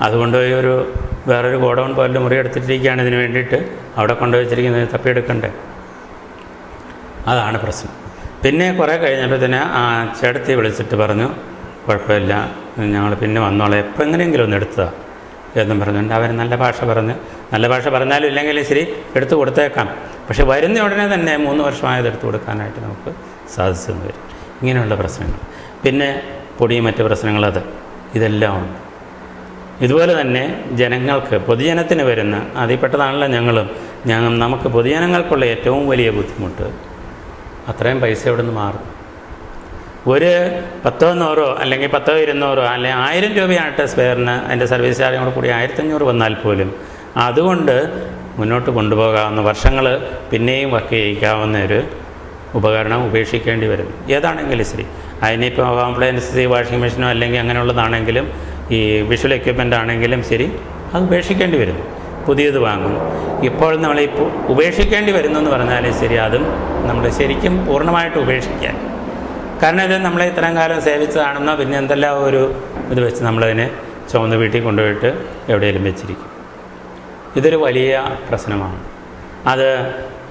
അതുകൊണ്ട് വേറൊരു ഗോഡൗൺ പോലെ മുറി എടുത്തിട്ടിരിക്കുകയാണ് ഇതിന് വേണ്ടിയിട്ട്. അവിടെ കൊണ്ടുവച്ചിരിക്കുന്നത് തപ്പിയെടുക്കണ്ടേ? അതാണ് പ്രശ്നം. പിന്നെ കുറേ കഴിഞ്ഞപ്പോൾ തന്നെ ആ ചേട്ടത്തി വിളിച്ചിട്ട് പറഞ്ഞു, കുഴപ്പമില്ല, ഞങ്ങൾ പിന്നെ വന്നോളാം, എപ്പോൾ എങ്ങനെയെങ്കിലും ഒന്ന് എടുത്തതാണ് എന്നും പറഞ്ഞുകൊണ്ട് അവർ നല്ല ഭാഷ പറഞ്ഞാലും ഇല്ലെങ്കിലും ശരി എടുത്തു കൊടുത്തേക്കാം. പക്ഷെ വരുന്ന ഉടനെ തന്നെ 3 വർഷമായത് എടുത്തു കൊടുക്കാനായിട്ട് നമുക്ക് സാധിച്ചെന്ന് വരും. ഇങ്ങനെയുള്ള പ്രശ്നങ്ങൾ, പിന്നെ പൊടിയും മറ്റ് പ്രശ്നങ്ങൾ, ഇതെല്ലാം ഉണ്ട്. ഇതുപോലെ തന്നെ ജനങ്ങൾക്ക്, പൊതുജനത്തിന് വരുന്ന അതിൽപ്പെട്ടതാണല്ലോ നമുക്ക് പൊതുജനങ്ങൾക്കുള്ള ഏറ്റവും വലിയ ബുദ്ധിമുട്ട് അത്രയും പൈസ ഇവിടെ നിന്ന് മാറും. ഒരു 10-100 അല്ലെങ്കിൽ 10-200 അല്ലെങ്കിൽ 1000 രൂപയായിട്ട് സ്പെയറിന് അതിൻ്റെ സർവീസ് ചാർജും കൂടെ കൂടി 1500 വന്നാൽ പോലും അതുകൊണ്ട് മുന്നോട്ട് കൊണ്ടുപോകാവുന്ന, വർഷങ്ങൾ പിന്നെയും വർക്ക് ചെയ്യിക്കാവുന്ന ഒരു ഉപകരണം ഉപേക്ഷിക്കേണ്ടി വരും. ഏതാണെങ്കിലും ശരി, അതിനിപ്പോൾ കോംപ്ലയൻസ് വാഷിംഗ് മെഷീനോ അല്ലെങ്കിൽ അങ്ങനെയുള്ളതാണെങ്കിലും ഈ വിഷ്വൽ എക്യുപ്മെൻ്റ് ആണെങ്കിലും ശരി, അത് ഉപേക്ഷിക്കേണ്ടി വരും. പുതിയത് വാങ്ങും. ഇപ്പോൾ നമ്മളിപ്പോൾ ഉപേക്ഷിക്കേണ്ടി വരുന്നു എന്ന് പറഞ്ഞാലും ശരി, അതും നമ്മൾ ശരിക്കും പൂർണ്ണമായിട്ട് ഉപേക്ഷിക്കാൻ. കാരണം ഇത് നമ്മളെ ഇത്രയും കാലം സേവിച്ചതാണെന്നോ പിന്നെ എന്തെല്ലാം ഒരു ഇത് വെച്ച് നമ്മളതിനെ ചുവന്ന് വീട്ടിൽ കൊണ്ടുപോയിട്ട് എവിടെയെങ്കിലും വെച്ചിരിക്കും. ഇതൊരു വലിയ പ്രശ്നമാണ്. അത്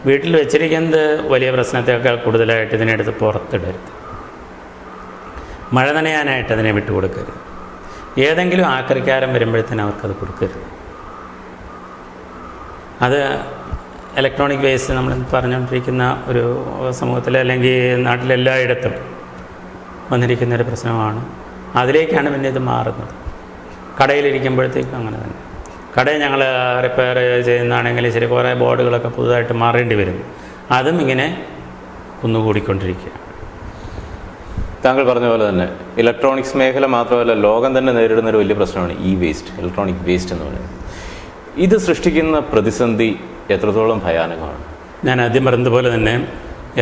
വീട്ടിൽ വെച്ചിരിക്കുന്നത് വലിയ പ്രശ്നത്തേക്കാൾ കൂടുതലായിട്ട് ഇതിനെടുത്ത് പുറത്തിടരുത്. മഴ നനയാനായിട്ട് അതിനെ വിട്ടുകൊടുക്കരുത്. ഏതെങ്കിലും ആക്രിക്കാരൻ വരുമ്പോഴത്തേനും അവർക്കത് കൊടുക്കരുത്. അത് ഇലക്ട്രോണിക് വേസ്റ്റ് നമ്മൾ പറഞ്ഞുകൊണ്ടിരിക്കുന്ന ഒരു സമൂഹത്തിൽ അല്ലെങ്കിൽ നാട്ടിലെല്ലായിടത്തും വന്നിരിക്കുന്നൊരു പ്രശ്നമാണ്. അതിലേക്കാണ് പിന്നെ ഇത് മാറുന്നത്. കടയിലിരിക്കുമ്പോഴത്തേക്കും അങ്ങനെ തന്നെ. കടയിൽ ഞങ്ങൾ റിപ്പയർ ചെയ്യുന്നതാണെങ്കിൽ ശരി കുറേ ബോർഡുകളൊക്കെ പുതുതായിട്ട് മാറേണ്ടി വരും. അതും ഇങ്ങനെ കുന്നുകൂടിക്കൊണ്ടിരിക്കുക. താങ്കൾ പറഞ്ഞ പോലെ തന്നെ ഇലക്ട്രോണിക്സ് മേഖല മാത്രമല്ല, ലോകം തന്നെ നേരിടുന്ന ഒരു വലിയ പ്രശ്നമാണ് ഈ വേസ്റ്റ്, ഇലക്ട്രോണിക് വേസ്റ്റ് എന്ന് പറയുന്നത്. ഇത് സൃഷ്ടിക്കുന്ന പ്രതിസന്ധി എത്രത്തോളം ഭയാനകമാണ്? ഞാൻ ആദ്യം പറഞ്ഞതുപോലെ തന്നെ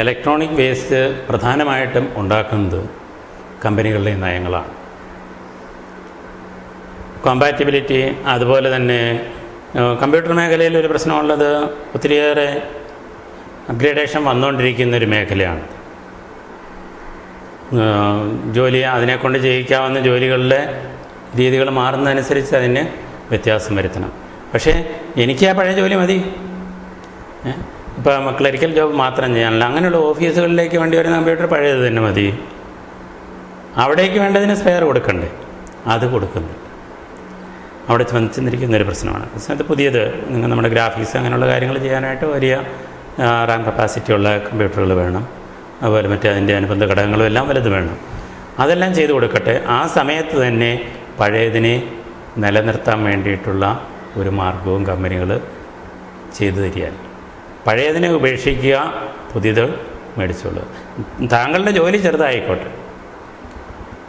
ഇലക്ട്രോണിക് വേസ്റ്റ് പ്രധാനമായിട്ടും ഉണ്ടാക്കുന്നത് കമ്പനികളുടെ നയങ്ങളാണ്. കോമ്പാറ്റിബിലിറ്റി, അതുപോലെ തന്നെ കമ്പ്യൂട്ടർ മേഖലയിൽ ഒരു പ്രശ്നമുള്ളത് ഒത്തിരിയേറെ അപ്ഗ്രേഡേഷൻ വന്നുകൊണ്ടിരിക്കുന്നൊരു മേഖലയാണ്. ജോലി അതിനെക്കൊണ്ട് ചെയ്യിക്കാവുന്ന ജോലികളുടെ രീതികൾ മാറുന്നതനുസരിച്ച് അതിന് വ്യത്യാസം വരുത്തണം. പക്ഷേ എനിക്ക് ആ പഴയ ജോലി മതി, ഇപ്പോൾ ക്ലറിക്കൽ ജോബ് മാത്രം ചെയ്യാനുള്ള അങ്ങനെയുള്ള ഓഫീസുകളിലേക്ക് വേണ്ടി വരുന്ന കമ്പ്യൂട്ടർ പഴയത് തന്നെ മതി. അവിടേക്ക് വേണ്ടതിന് സ്പെയർ കൊടുക്കണ്ടേ? അത് കൊടുക്കുന്നുണ്ട്. അവിടെ ചെന്നിരിക്കുന്നൊരു പ്രശ്നമാണ്. അത് പുതിയത് നമ്മുടെ ഗ്രാഫിക്സ് അങ്ങനെയുള്ള കാര്യങ്ങൾ ചെയ്യാനായിട്ട് വലിയ റാം കപ്പാസിറ്റി ഉള്ള കമ്പ്യൂട്ടറുകൾ വേണം. അതുപോലെ മറ്റേ അതിൻ്റെ അനുബന്ധ ഘടകങ്ങളും എല്ലാം വലുത് വേണം. അതെല്ലാം ചെയ്തു കൊടുക്കട്ടെ. ആ സമയത്ത് തന്നെ പഴയതിനെ നിലനിർത്താൻ വേണ്ടിയിട്ടുള്ള ഒരു മാർഗവും കമ്പനികൾ ചെയ്തു തരികയാണ്. പഴയതിനെ ഉപേക്ഷിക്കുക, പുതിയത് മേടിച്ചോളൂ. താങ്കളുടെ ജോലി ചെറുതായിക്കോട്ടെ,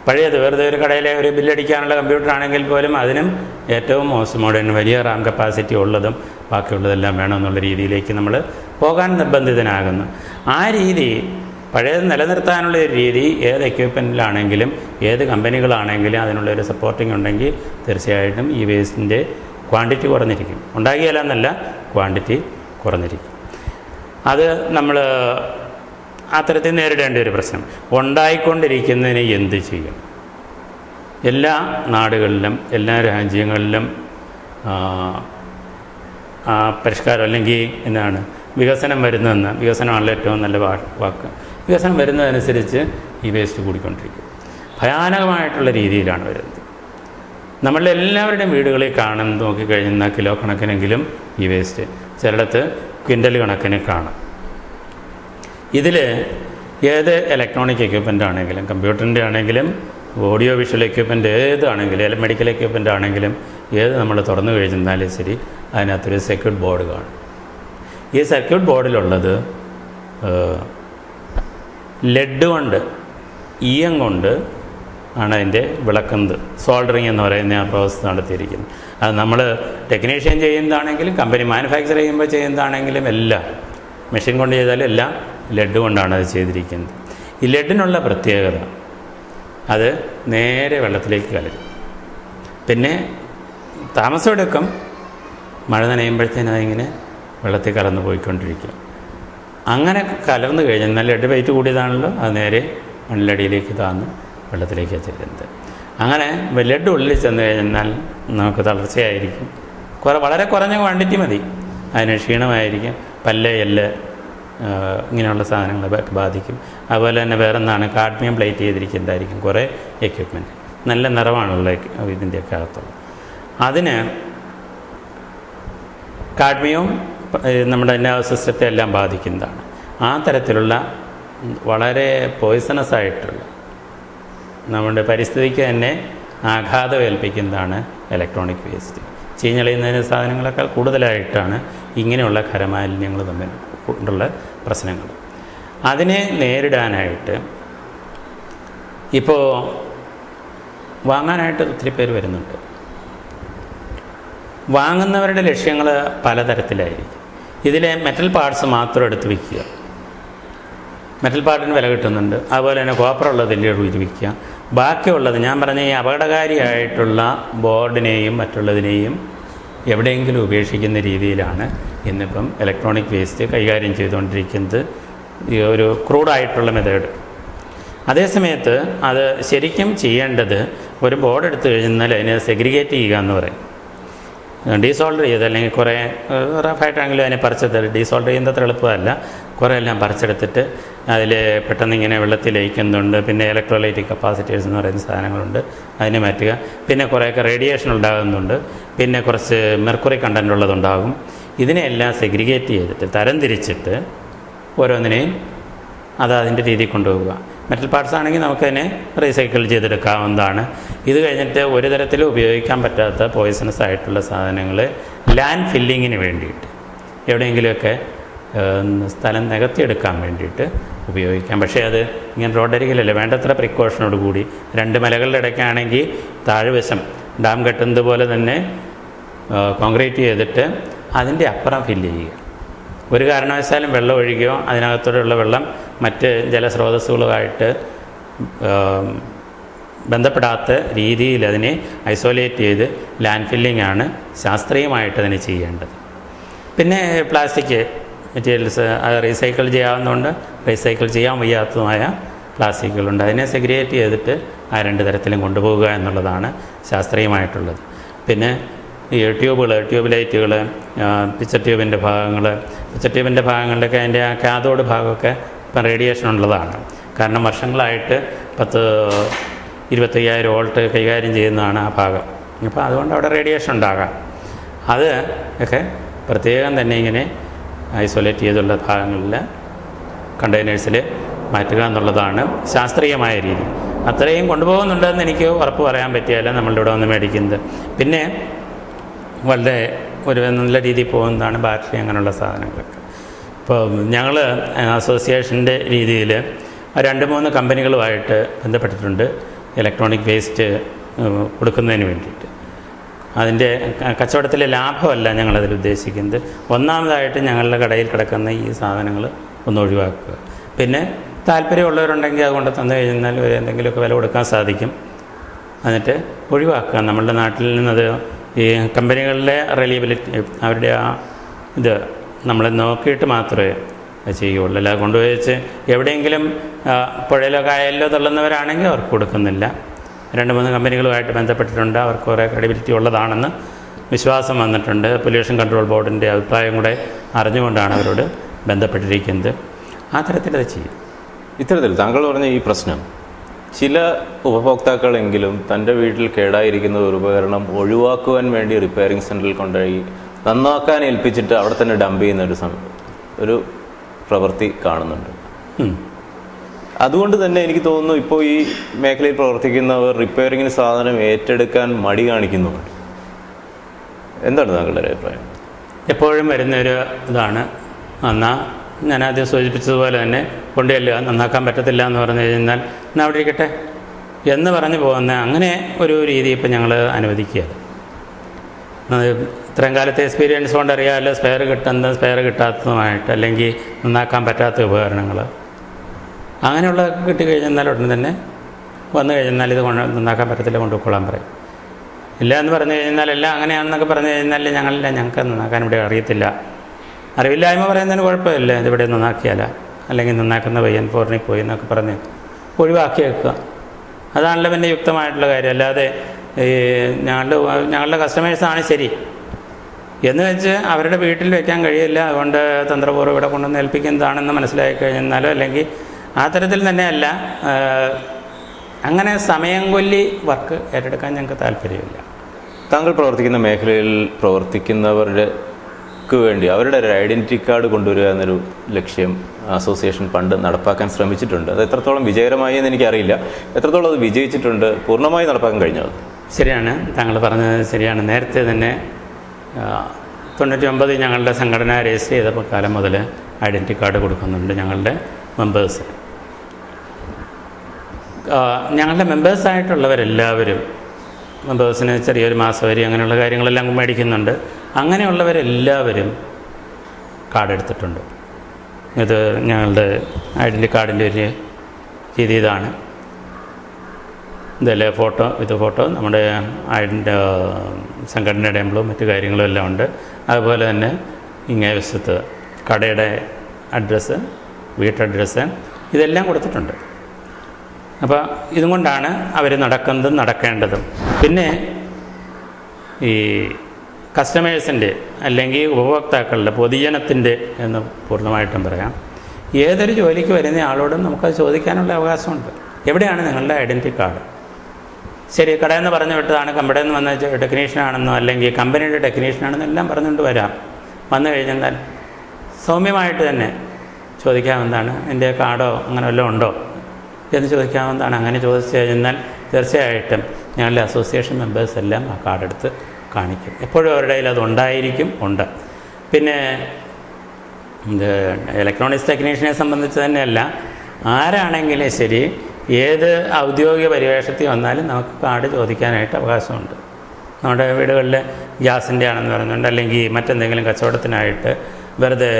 പഴയത് വെറുതെ ഒരു കടയിലെ ഒരു ബില്ലടിക്കാനുള്ള കമ്പ്യൂട്ടർ ആണെങ്കിൽ പോലും അതിനും ഏറ്റവും മോഡേൺ വലിയ റാം കപ്പാസിറ്റി ഉള്ളതും ബാക്കിയുള്ളതെല്ലാം വേണമെന്നുള്ള രീതിയിലേക്ക് നമ്മൾ പോകാൻ നിർബന്ധിതനാകുന്നു. ആ രീതി, പഴയത് നിലനിർത്താനുള്ള ഒരു രീതി ഏത് എക്യുപ്മെൻറ്റിലാണെങ്കിലും ഏത് കമ്പനികളാണെങ്കിലും അതിനുള്ളൊരു സപ്പോർട്ടിങ് ഉണ്ടെങ്കിൽ തീർച്ചയായിട്ടും ഈ വേസ്റ്റിൻ്റെ ക്വാണ്ടിറ്റി കുറഞ്ഞിരിക്കും. ഉണ്ടാകിയല്ല എന്നല്ല, ക്വാണ്ടിറ്റി കുറഞ്ഞിരിക്കും. അത് നമ്മൾ അത്തരത്തിൽ നേരിടേണ്ട ഒരു പ്രശ്നം. ഉണ്ടായിക്കൊണ്ടിരിക്കുന്നതിന് എന്ത് ചെയ്യും? എല്ലാ നാടുകളിലും എല്ലാ രാജ്യങ്ങളിലും പരിഷ്കാരം അല്ലെങ്കിൽ എന്താണ് വികസനം വരുന്നതെന്ന്, വികസനമാണല്ലോ ഏറ്റവും നല്ല വാക്ക്. വികസനം വരുന്നതനുസരിച്ച് ഈ വേസ്റ്റ് കൂടിക്കൊണ്ടിരിക്കും. ഭയാനകമായിട്ടുള്ള രീതിയിലാണ് വരുന്നത്. നമ്മളുടെ എല്ലാവരുടെയും വീടുകളിൽ കാണാൻ നോക്കിക്കഴിഞ്ഞാൽ കിലോ കണക്കിനെങ്കിലും ഈ വേസ്റ്റ്, ചിലയിടത്ത് ക്വിൻ്റൽ കണക്കിന് കാണാം. ഇതിൽ ഏത് ഇലക്ട്രോണിക് എക്യുപ്മെൻ്റ് ആണെങ്കിലും, കമ്പ്യൂട്ടറിൻ്റെ ആണെങ്കിലും ഓഡിയോ വിഷ്വൽ എക്യുപ്മെൻ്റ് ഏതാണെങ്കിലും, മെഡിക്കൽ എക്യുപ്മെൻ്റ് ആണെങ്കിലും ഏത് നമ്മൾ തുറന്നു കഴിഞ്ഞാലും ശരി അതിനകത്തൊരു സർക്യൂട്ട് ബോർഡ് കാണും. ഈ സർക്യൂട്ട് ബോർഡിലുള്ളത് ലെഡ് കൊണ്ട്, ഈയം കൊണ്ട് ആണ് അതിൻ്റെ വിളക്കുന്നത്. സോൾഡറിങ് എന്ന് പറയുന്ന ആ പ്രോസസ്സ് നടത്തിയിരിക്കുന്നത്. അത് നമ്മൾ ടെക്നീഷ്യൻ ചെയ്യുന്നതാണെങ്കിലും കമ്പനി മാനുഫാക്ചർ ചെയ്യുമ്പോൾ ചെയ്യുന്നതാണെങ്കിലും എല്ലാം മെഷീൻ കൊണ്ട് ചെയ്താലും എല്ലാം ലെഡ് കൊണ്ടാണ് അത് ചെയ്തിരിക്കുന്നത്. ഈ ലെഡിനുള്ള പ്രത്യേകത, അത് നേരെ വെള്ളത്തിലേക്ക് കലരും. പിന്നെ താമസമെടുക്കും, മഴ നനയുമ്പോഴത്തേനും അതിങ്ങനെ വെള്ളത്തിൽ കലർന്ന് പോയിക്കൊണ്ടിരിക്കും. അങ്ങനെ കലർന്നു കഴിഞ്ഞാൽ ലെഡ് വെയിറ്റ് കൂടിയതാണല്ലോ, അത് നേരെ മണ്ണിലടിയിലേക്ക് താന്ന് വെള്ളത്തിലേക്കാണ് ചെല്ലുന്നത്. അങ്ങനെ ലെഡ് ഉള്ളിൽ ചെന്ന് കഴിഞ്ഞാൽ നമുക്ക് തളർച്ചയായിരിക്കും. വളരെ കുറഞ്ഞ ക്വാണ്ടിറ്റി മതി, അതിന് ക്ഷീണമായിരിക്കും, പല്ല് എല്ല് ഇങ്ങനെയുള്ള സാധനങ്ങളെ ബാധിക്കും. അതുപോലെ തന്നെ വേറൊന്നാണ് കാഡ്മിയം പ്ലേറ്റ് ചെയ്തിരിക്കുന്നതായിരിക്കും കുറേ എക്യുപ്മെൻറ്റ്. നല്ല നിറമാണുള്ള ഇതിൻ്റെയൊക്കെ അകത്തുള്ളത്. അതിന് കാഡ്മിയവും നമ്മുടെ നർവസ് സിസ്റ്റത്തെ എല്ലാം ബാധിക്കുന്നതാണ്. ആ തരത്തിലുള്ള വളരെ പോയ്സണസ് ആയിട്ടുള്ള നമ്മുടെ പരിസ്ഥിതിക്ക് തന്നെ ആഘാതം ഏൽപ്പിക്കുന്നതാണ് ഇലക്ട്രോണിക് വേസ്റ്റ്. ചീഞ്ഞളിയുന്നതിന് സാധനങ്ങളൊക്കെ കൂടുതലായിട്ടാണ് ഇങ്ങനെയുള്ള ഖരമാലിന്യങ്ങൾ തമ്മിൽ കൊണ്ടുള്ള പ്രശ്നങ്ങൾ. അതിനെ നേരിടാനായിട്ട് ഇപ്പോൾ വാങ്ങാനായിട്ട് ഒത്തിരി പേര് വരുന്നുണ്ട്. വാങ്ങുന്നവരുടെ ലക്ഷ്യങ്ങൾ പലതരത്തിലായിരിക്കും. ഇതിലെ മെറ്റൽ പാർട്സ് മാത്രം എടുത്ത് വിൽക്കുക, മെറ്റൽ പാർട്ടിന് വില കിട്ടുന്നുണ്ട്. അതുപോലെ തന്നെ കോപ്പറുള്ളതിൻ്റെ ഇത് വിൽക്കുക. ബാക്കിയുള്ളത് ഞാൻ പറഞ്ഞ ഈ അപകടകാരിയായിട്ടുള്ള ബോർഡിനെയും മറ്റുള്ളതിനെയും എവിടെയെങ്കിലും ഉപേക്ഷിക്കുന്ന രീതിയിലാണ് ഇന്നിപ്പം ഇലക്ട്രോണിക് വേസ്റ്റ് കൈകാര്യം ചെയ്തുകൊണ്ടിരിക്കുന്നത്, ഈ ഒരു ക്രൂഡായിട്ടുള്ള മെത്തേഡ്. അതേസമയത്ത് അത് ശരിക്കും ചെയ്യേണ്ടത് ഒരു ബോർഡ് എടുത്തു കഴിഞ്ഞാൽ അതിനെ സെഗ്രിഗേറ്റ് ചെയ്യുക എന്ന് പറയും. ഡീസോൾഡർ ചെയ്ത് അല്ലെങ്കിൽ കുറേ റഫായിട്ടാണെങ്കിലും അതിനെ പറിച്ചെടുത്ത്, ഡീസോൾഡർ ചെയ്യുന്നത് അത്ര എളുപ്പമല്ല, കുറേ എല്ലാം പറിച്ചെടുത്തിട്ട് അതിൽ പെട്ടെന്ന് ഇങ്ങനെ വെള്ളത്തിൽ ലയിക്കുന്നുണ്ട്. പിന്നെ ഇലക്ട്രോലൈറ്റിക് കപ്പാസിറ്റേഴ്സ് എന്ന് പറയുന്ന സാധനങ്ങളുണ്ട്, അതിനെ മാറ്റുക. പിന്നെ കുറേയൊക്കെ റേഡിയേഷൻ ഉണ്ടാകുന്നുണ്ട്, പിന്നെ കുറച്ച് മെർക്കുറി കണ്ടൻ്റ് ഉള്ളതുണ്ടാകും. ഇതിനെല്ലാം സെഗ്രിഗേറ്റ് ചെയ്തിട്ട് തരംതിരിച്ചിട്ട് ഓരോന്നിനെയും അത് അതിൻ്റെ രീതിയിൽ കൊണ്ടുപോവുക. മെറ്റൽ പാർട്സ് ആണെങ്കിൽ നമുക്കതിനെ റീസൈക്കിൾ ചെയ്തെടുക്കാവുന്നതാണ്. ഇത് കഴിഞ്ഞിട്ട് ഒരു തരത്തിലും ഉപയോഗിക്കാൻ പറ്റാത്ത പോയിസണസ് ആയിട്ടുള്ള സാധനങ്ങൾ ലാൻഡ് ഫില്ലിങ്ങിന് വേണ്ടിയിട്ട് എവിടെയെങ്കിലുമൊക്കെ സ്ഥലം നികത്തിയെടുക്കാൻ വേണ്ടിയിട്ട് ഉപയോഗിക്കാം. പക്ഷേ അത് ഇങ്ങനെ റോഡരികിലല്ല, വേണ്ടത്ര പ്രിക്കോഷനോട് കൂടി 2 മലകളുടെ ഇടയ്ക്കാണെങ്കിൽ താഴ്വശം ഡാം കെട്ടുന്നത് പോലെ തന്നെ കോൺക്രീറ്റ് ചെയ്തിട്ട് അതിൻ്റെ അപ്പുറം ഫില്ല് ചെയ്യുക. ഒരു കാരണവശാലും വെള്ളം ഒഴുകുകയോ അതിനകത്തോടെയുള്ള വെള്ളം മറ്റ് ജലസ്രോതസ്സുകളുമായിട്ട് ബന്ധപ്പെടാത്ത രീതിയിൽ അതിനെ ഐസൊലേറ്റ് ചെയ്ത് ലാൻഡ് ഫില്ലിംഗ് ആണ് ശാസ്ത്രീയമായിട്ട് അതിന് ചെയ്യേണ്ടത്. പിന്നെ പ്ലാസ്റ്റിക് മെറ്റീരിയൽസ് അത് റീസൈക്കിൾ ചെയ്യാവുന്നതുകൊണ്ട് റീസൈക്കിൾ ചെയ്യാൻ വയ്യാത്തതുമായ പ്ലാസ്റ്റിക്കുകളുണ്ട്. അതിനെ സെഗ്രിഗേറ്റ് ചെയ്തിട്ട് ആ 2 തരത്തിലും കൊണ്ടുപോകുക എന്നുള്ളതാണ് ശാസ്ത്രീയമായിട്ടുള്ളത്. പിന്നെ ഈ ട്യൂബ് ലൈറ്റുകൾ, പിക്ചർ ട്യൂബിൻ്റെ ഭാഗങ്ങളിലൊക്കെ അതിൻ്റെ ആ കാഥോഡ് ഭാഗമൊക്കെ ഇപ്പം റേഡിയേഷൻ ഉള്ളതാണ്. കാരണം വർഷങ്ങളായിട്ട് 10-25,000 വോൾട്ട് കൈകാര്യം ചെയ്യുന്നതാണ് ആ ഭാഗം. അപ്പോൾ അതുകൊണ്ട് അവിടെ റേഡിയേഷൻ ഉണ്ടാകാം. അത് ഒക്കെ പ്രത്യേകം തന്നെ ഇങ്ങനെ ഐസൊലേറ്റ് ചെയ്തുള്ള ഭാഗങ്ങളിൽ കണ്ടെയ്നേഴ്സിൽ മാറ്റുക എന്നുള്ളതാണ് ശാസ്ത്രീയമായ രീതി. അത്രയും കൊണ്ടുപോകുന്നുണ്ടെന്ന് എനിക്ക് ഉറപ്പ് പറയാൻ പറ്റിയല്ല നമ്മളുടെ ഇവിടെ വന്ന് മേടിക്കുന്നത്. പിന്നെ വളരെ ഒരു നല്ല രീതിയിൽ പോകുന്നതാണ് ബാറ്ററി അങ്ങനെയുള്ള സാധനങ്ങളൊക്കെ. ഇപ്പോൾ ഞങ്ങൾ അസോസിയേഷൻ്റെ രീതിയിൽ 2-3 കമ്പനികളുമായിട്ട് ബന്ധപ്പെട്ടിട്ടുണ്ട് ഇലക്ട്രോണിക് വേസ്റ്റ് കൊടുക്കുന്നതിന് വേണ്ടിയിട്ട്. അതിൻ്റെ കച്ചവടത്തിലെ ലാഭമല്ല ഞങ്ങളതിൽ ഉദ്ദേശിക്കുന്നത്. ഒന്നാമതായിട്ട് ഞങ്ങളുടെ കടയിൽ കിടക്കുന്ന ഈ സാധനങ്ങൾ ഒന്ന് ഒഴിവാക്കുക. പിന്നെ താല്പര്യമുള്ളവരുണ്ടെങ്കിൽ അതുകൊണ്ട് തന്നു കഴിഞ്ഞാൽ എന്തെങ്കിലുമൊക്കെ വില കൊടുക്കാൻ സാധിക്കും. എന്നിട്ട് ഒഴിവാക്കുക. നമ്മളുടെ നാട്ടിൽ നിന്നത് ഈ കമ്പനികളിലെ റിലയബിലിറ്റി അവരുടെ ആ ഇത് നമ്മൾ നോക്കിയിട്ട് മാത്രമേ ചെയ്യുകയുള്ളൂ. അല്ലാതെ കൊണ്ടുപോയിച്ച് എവിടെയെങ്കിലും പുഴയിലോ കായലിലോ തള്ളുന്നവരാണെങ്കിൽ അവർക്ക് കൊടുക്കുന്നില്ല. 2-3 കമ്പനികളുമായിട്ട് ബന്ധപ്പെട്ടിട്ടുണ്ട്. അവർക്ക് കുറേ ക്രെഡിബിലിറ്റി ഉള്ളതാണെന്ന് വിശ്വാസം വന്നിട്ടുണ്ട്. പൊല്യൂഷൻ കൺട്രോൾ ബോർഡിൻ്റെ അഭിപ്രായം കൂടെ അറിഞ്ഞുകൊണ്ടാണ് അവരോട് ബന്ധപ്പെട്ടിരിക്കുന്നത്. ആ തരത്തിലത് ചെയ്യും. ഇത്തരത്തിൽ താങ്കൾ പറഞ്ഞ ഈ പ്രശ്നം ചില ഉപഭോക്താക്കളെങ്കിലും തൻ്റെ വീട്ടിൽ കേടായിരിക്കുന്ന ഒരു ഉപകരണം ഒഴിവാക്കുവാൻ വേണ്ടി റിപ്പയറിംഗ് സെൻറ്ററിൽ കൊണ്ടുപോയി നന്നാക്കാൻ ഏൽപ്പിച്ചിട്ട് അവിടെ തന്നെ ഡംപ് ചെയ്യുന്ന ഒരു പ്രവൃത്തി കാണുന്നുണ്ട്. അതുകൊണ്ട് തന്നെ എനിക്ക് തോന്നുന്നു ഇപ്പോൾ ഈ മേഖലയിൽ പ്രവർത്തിക്കുന്നവർ റിപ്പയറിങ്ങിന് സാധനം ഏറ്റെടുക്കാൻ മടി കാണിക്കുന്നുണ്ട്. എന്താണ് താങ്കളുടെ അഭിപ്രായം? എപ്പോഴും വരുന്നൊരു ഇതാണ്, എന്നാൽ ഞാനാദ്യം സൂചിപ്പിച്ചതുപോലെ തന്നെ കൊണ്ടുചെല്ലുക, നന്നാക്കാൻ പറ്റത്തില്ല എന്ന് പറഞ്ഞു കഴിഞ്ഞാൽ എന്നാൽ അവിടെ ഇരിക്കട്ടെ എന്ന് പറഞ്ഞു പോകുന്ന അങ്ങനെ ഒരു രീതി ഇപ്പം ഞങ്ങൾ അനുവദിക്കുകയാണ്. ഇത്രയും കാലത്തെ എക്സ്പീരിയൻസ് കൊണ്ട് അറിയാമല്ലോ, സ്പെയർ കിട്ടുന്നതും സ്പെയർ കിട്ടാത്തതുമായിട്ട് അല്ലെങ്കിൽ നന്നാക്കാൻ പറ്റാത്ത ഉപകരണങ്ങൾ അങ്ങനെയുള്ള കിട്ടിക്കഴിഞ്ഞാൽ ഉടനെ തന്നെ വന്നു കഴിഞ്ഞാൽ ഇത് നന്നാക്കാൻ പറ്റത്തില്ല, കൊണ്ടുപോയിക്കൊള്ളാൻ പറയും. ഇല്ല എന്ന് പറഞ്ഞു കഴിഞ്ഞാൽ എല്ലാം അങ്ങനെയാണെന്നൊക്കെ പറഞ്ഞു കഴിഞ്ഞാൽ ഞങ്ങൾക്ക് നന്നാക്കാൻ ഇവിടെ അറിയത്തില്ല. അറിവില്ലായ്മ പറയുന്നതിന് കുഴപ്പമില്ല, ഇതിവിടെ നന്നാക്കിയാല അല്ലെങ്കിൽ നന്നാക്കുന്ന പയ്യൻ ഫോറിനിൽ പോയി എന്നൊക്കെ പറഞ്ഞ് ഒഴിവാക്കി വെക്കുക. അതാണല്ലോ പിന്നെ യുക്തമായിട്ടുള്ള കാര്യം. അല്ലാതെ ഈ ഞങ്ങളുടെ കസ്റ്റമേഴ്സാണ് ശരി എന്ന് വെച്ച് അവരുടെ വീട്ടിൽ വയ്ക്കാൻ കഴിയില്ല, അതുകൊണ്ട് തന്ത്രപൂർവ്വം ഇവിടെ കൊണ്ടുവന്ന് ഏൽപ്പിക്കുന്നതാണെന്ന് മനസ്സിലാക്കി കഴിഞ്ഞാലോ അല്ലെങ്കിൽ ആ തരത്തിൽ തന്നെയല്ല. അങ്ങനെ സമയം കൊല്ലി വർക്ക് ഏറ്റെടുക്കാൻ ഞങ്ങൾക്ക് താല്പര്യമില്ല. താങ്കൾ പ്രവർത്തിക്കുന്ന മേഖലയിൽ പ്രവർത്തിക്കുന്നവർക്ക് വേണ്ടി അവരുടെ ഒരു ഐഡൻറ്റിറ്റി കാർഡ് കൊണ്ടുവരിക എന്നൊരു ലക്ഷ്യം അസോസിയേഷൻ പണ്ട് നടപ്പാക്കാൻ ശ്രമിച്ചിട്ടുണ്ട്. അത് എത്രത്തോളം വിജയകരമായി എന്ന് എനിക്കറിയില്ല. എത്രത്തോളം അത് വിജയിച്ചിട്ടുണ്ട്, പൂർണ്ണമായി നടപ്പാക്കാൻ കഴിഞ്ഞോ? ശരിയാണ്, താങ്കൾ പറഞ്ഞത് ശരിയാണ്. നേരത്തെ തന്നെ 99 ഞങ്ങളുടെ സംഘടന രജിസ്റ്റർ ചെയ്തപ്പോൾ കാലം മുതൽ ഐഡൻറ്റിറ്റി കാർഡ് കൊടുക്കുന്നുണ്ട് ഞങ്ങളുടെ മെമ്പേഴ്സ്. ഞങ്ങളുടെ മെമ്പേഴ്സായിട്ടുള്ളവരെല്ലാവരും മെമ്പേഴ്സിന് ചെറിയൊരു മാസവരി അങ്ങനെയുള്ള കാര്യങ്ങളെല്ലാം മേടിക്കുന്നുണ്ട്. അങ്ങനെയുള്ളവരെല്ലാവരും കാർഡ് എടുത്തിട്ടുണ്ട്. ഇത് ഞങ്ങളുടെ ഐഡൻറ്റിറ്റി കാർഡിൻ്റെ ഒരു രീതി ഇതാണ്. ഇതല്ലേ ഫോട്ടോ നമ്മുടെ സംഘടനയുടെ എംബ്ലവും മറ്റു കാര്യങ്ങളും എല്ലാം ഉണ്ട്. അതുപോലെ തന്നെ ഇങ്ങേ വശത്ത് കടയുടെ അഡ്രസ്സ്, വീട്ടഡ്രസ്സ് ഇതെല്ലാം കൊടുത്തിട്ടുണ്ട്. അപ്പോൾ ഇതും കൊണ്ടാണ് അവർ നടക്കുന്നതും നടക്കേണ്ടതും. പിന്നെ ഈ കസ്റ്റമേഴ്സിൻ്റെ അല്ലെങ്കിൽ ഉപഭോക്താക്കളുടെ പൊതുജനത്തിൻ്റെ എന്ന് പൂർണ്ണമായിട്ടും പറയാം, ഏതൊരു ജോലിക്ക് വരുന്ന ആളോടും നമുക്കത് ചോദിക്കാനുള്ള അവകാശമുണ്ട്. എവിടെയാണ് നിങ്ങളുടെ ഐഡൻറ്റിറ്റി കാർഡ്? ശരി, കടയിൽ നിന്ന് പറഞ്ഞു വിട്ടതാണ്, കമ്പനിയിൽ നിന്ന് വന്ന ടെക്നീഷ്യനാണെന്നോ അല്ലെങ്കിൽ കമ്പനിയുടെ ടെക്നീഷ്യനാണെന്നോ എല്ലാം പറഞ്ഞുകൊണ്ട് വരാം. വന്നു കഴിഞ്ഞാൽ സൗമ്യമായിട്ട് തന്നെ ചോദിക്കാം, എന്താണ് എൻ്റെ കാർഡോ അങ്ങനെ വല്ലതും ഉണ്ടോ എന്ന് ചോദിക്കാവുന്നതാണ്. അങ്ങനെ ചോദിച്ചു കഴിഞ്ഞാൽ തീർച്ചയായിട്ടും ഞങ്ങളുടെ അസോസിയേഷൻ മെമ്പേഴ്സ് എല്ലാം ആ കാർഡെടുത്ത് കാണിക്കും. എപ്പോഴും അവരുടെ കയ്യിൽ അത് ഉണ്ടായിരിക്കും, ഉണ്ട്. പിന്നെ ഇത് ഇലക്ട്രോണിക്സ് ടെക്നീഷ്യനെ സംബന്ധിച്ച് തന്നെയല്ല, ആരാണെങ്കിലും ശരി ഏത് ഔദ്യോഗിക പരിവേഷത്തിൽ വന്നാലും നമുക്ക് കാർഡ് ചോദിക്കാനായിട്ട് അവകാശമുണ്ട്. നമ്മുടെ വീടുകളിൽ ഗ്യാസിൻ്റെ ആണെന്ന് പറയുന്നുണ്ട്, അല്ലെങ്കിൽ മറ്റെന്തെങ്കിലും കച്ചവടത്തിനായിട്ട് വെറുതെ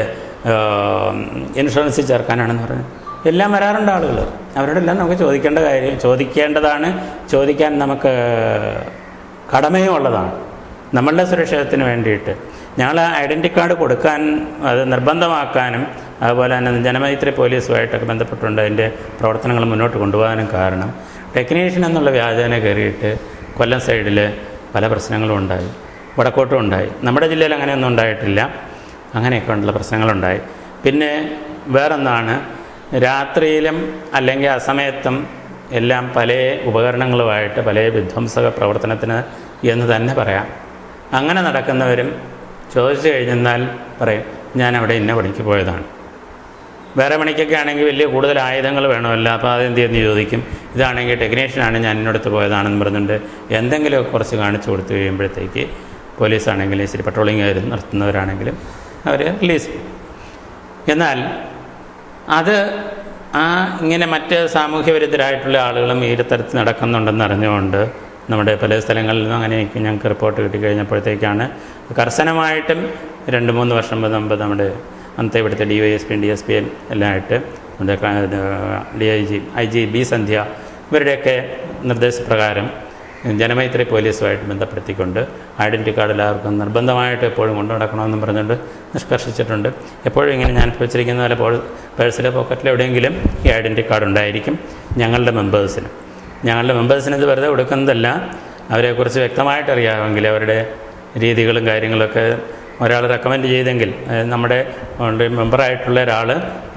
ഇൻഷുറൻസിൽ ചേർക്കാനാണെന്ന് പറഞ്ഞു എല്ലാം വരാറുണ്ട് ആളുകൾ. അവരോടെല്ലാം നമുക്ക് ചോദിക്കേണ്ടതാണ്, ചോദിക്കാൻ നമുക്ക് കടമയും ഉള്ളതാണ് നമ്മളുടെ സുരക്ഷിതത്തിന് വേണ്ടിയിട്ട്. ഞങ്ങൾ ഐഡൻറ്റി കാർഡ് കൊടുക്കാൻ, അത് നിർബന്ധമാക്കാനും അതുപോലെ തന്നെ ജനമൈത്രി പോലീസുമായിട്ടൊക്കെ ബന്ധപ്പെട്ടുകൊണ്ട് അതിൻ്റെ പ്രവർത്തനങ്ങൾ മുന്നോട്ട് കൊണ്ടുപോകാനും കാരണം ടെക്നീഷ്യൻ എന്നുള്ള വ്യാജേന കയറിയിട്ട് കൊല്ലം സൈഡിൽ പല പ്രശ്നങ്ങളും ഉണ്ടായി, വടക്കോട്ടും ഉണ്ടായി. നമ്മുടെ ജില്ലയിൽ അങ്ങനെയൊന്നും ഉണ്ടായിട്ടില്ല. അങ്ങനെയൊക്കെ ഉള്ള പ്രശ്നങ്ങളുണ്ടായി. പിന്നെ വേറൊന്നാണ്, രാത്രിയിലും അല്ലെങ്കിൽ അസമയത്തും എല്ലാം പല ഉപകരണങ്ങളുമായിട്ട് പല വിധ്വംസക പ്രവർത്തനത്തിന് എന്ന് തന്നെ പറയാം. അങ്ങനെ നടക്കുന്നവരും ചോദിച്ചു കഴിഞ്ഞാൽ പറയും ഞാൻ അവിടെ ഇന്ന പണിക്ക് പോയതാണ്. വേറെ പണിക്കൊക്കെ ആണെങ്കിൽ വലിയ കൂടുതൽ ആയുധങ്ങൾ വേണമല്ലോ, അപ്പോൾ അതെന്ത് ചെയ്യുന്നു ചോദിക്കും. ഇതാണെങ്കിൽ ടെക്നീഷ്യനാണ്, ഞാൻ ഇന്നടുത്ത് പോയതാണെന്ന് പറഞ്ഞുകൊണ്ട് എന്തെങ്കിലുമൊക്കെ കുറച്ച് കാണിച്ചു കൊടുത്തു കഴിയുമ്പോഴത്തേക്ക് പോലീസാണെങ്കിലും ശരി, പട്രോളിംഗ് നടത്തുന്നവരാണെങ്കിലും അവർ റിലീസ് ചെയ്യും. എന്നാൽ അത് ഇങ്ങനെ മറ്റ് സാമൂഹ്യ വിരുദ്ധരായിട്ടുള്ള ആളുകളും ഈ തരത്തിൽ നടക്കുന്നുണ്ടെന്ന് അറിഞ്ഞുകൊണ്ട് നമ്മുടെ പല സ്ഥലങ്ങളിൽ നിന്നും അങ്ങനെയൊക്കെ ഞങ്ങൾക്ക് റിപ്പോർട്ട് കിട്ടിക്കഴിഞ്ഞപ്പോഴത്തേക്കാണ് കർശനമായിട്ടും 2-3 വർഷം മുമ്പ് നമ്മുടെ അന്നത്തെ ഇവിടുത്തെ DYSP DSP എല്ലാം ആയിട്ട് നമ്മുടെ DIG IG B സന്ധ്യ ഇവരുടെയൊക്കെ നിർദ്ദേശപ്രകാരം ജനമൈത്രി പോലീസുമായിട്ട് ബന്ധപ്പെടുത്തിക്കൊണ്ട് ഐഡൻറ്റി കാർഡ് എല്ലാവർക്കും നിർബന്ധമായിട്ട് എപ്പോഴും കൊണ്ടു നടക്കണമെന്നും പറഞ്ഞുകൊണ്ട് നിഷ്കർഷിച്ചിട്ടുണ്ട്. എപ്പോഴും ഇങ്ങനെ ഞാൻ വെച്ചിരിക്കുന്ന പോലെ പേഴ്സിലെ പോക്കറ്റിൽ എവിടെയെങ്കിലും ഈ ഐഡൻറ്റി കാർഡ് ഉണ്ടായിരിക്കും. ഞങ്ങളുടെ മെമ്പേഴ്സിന് ഇത് വെറുതെ കൊടുക്കുന്നതല്ല, അവരെക്കുറിച്ച് വ്യക്തമായിട്ട് അറിയാമെങ്കിൽ അവരുടെ രീതികളും കാര്യങ്ങളൊക്കെ ഒരാൾ റെക്കമെൻഡ് ചെയ്തെങ്കിൽ, നമ്മുടെ മെമ്പറായിട്ടുള്ള ഒരാൾ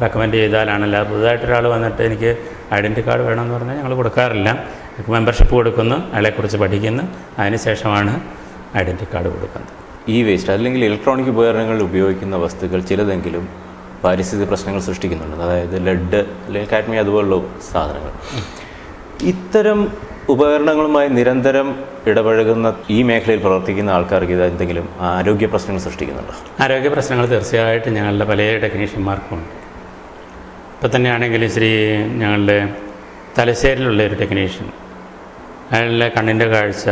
റെക്കമെൻഡ് ചെയ്താലാണല്ല. പുതുതായിട്ടൊരാൾ വന്നിട്ട് എനിക്ക് ഐഡൻറ്റി കാർഡ് വേണമെന്ന് പറഞ്ഞാൽ ഞങ്ങൾ കൊടുക്കാറില്ല. മെമ്പർഷിപ്പ് കൊടുക്കുന്നു, അയാളെക്കുറിച്ച് പഠിക്കുന്നു, അതിനുശേഷമാണ് ഐഡൻറ്റി കാർഡ് കൊടുക്കുന്നത്. ഈ വേസ്റ്റ് അല്ലെങ്കിൽ ഇലക്ട്രോണിക് ഉപകരണങ്ങളിൽ ഉപയോഗിക്കുന്ന വസ്തുക്കൾ ചിലതെങ്കിലും പാരിസ്ഥിതിക പ്രശ്നങ്ങൾ സൃഷ്ടിക്കുന്നുണ്ട്. അതായത് ലെഡ് അല്ലെങ്കിൽ കാഡ്മിയം അതുപോലുള്ള സാധനങ്ങൾ. ഇത്തരം ഉപകരണങ്ങളുമായി നിരന്തരം ഇടപഴകുന്ന ഈ മേഖലയിൽ പ്രവർത്തിക്കുന്ന ആൾക്കാർക്ക് ഇത് എന്തെങ്കിലും ആരോഗ്യ പ്രശ്നങ്ങൾ സൃഷ്ടിക്കുന്നുണ്ടോ? ആരോഗ്യ പ്രശ്നങ്ങൾ തീർച്ചയായിട്ടും ഞങ്ങളുടെ പല ടെക്നീഷ്യന്മാർക്കുമുണ്ട്. ഇപ്പം തന്നെയാണെങ്കിൽ ഞങ്ങളുടെ തലശ്ശേരിയിലുള്ള ഒരു ടെക്നീഷ്യൻ, അയാളുടെ കണ്ണിൻ്റെ കാഴ്ച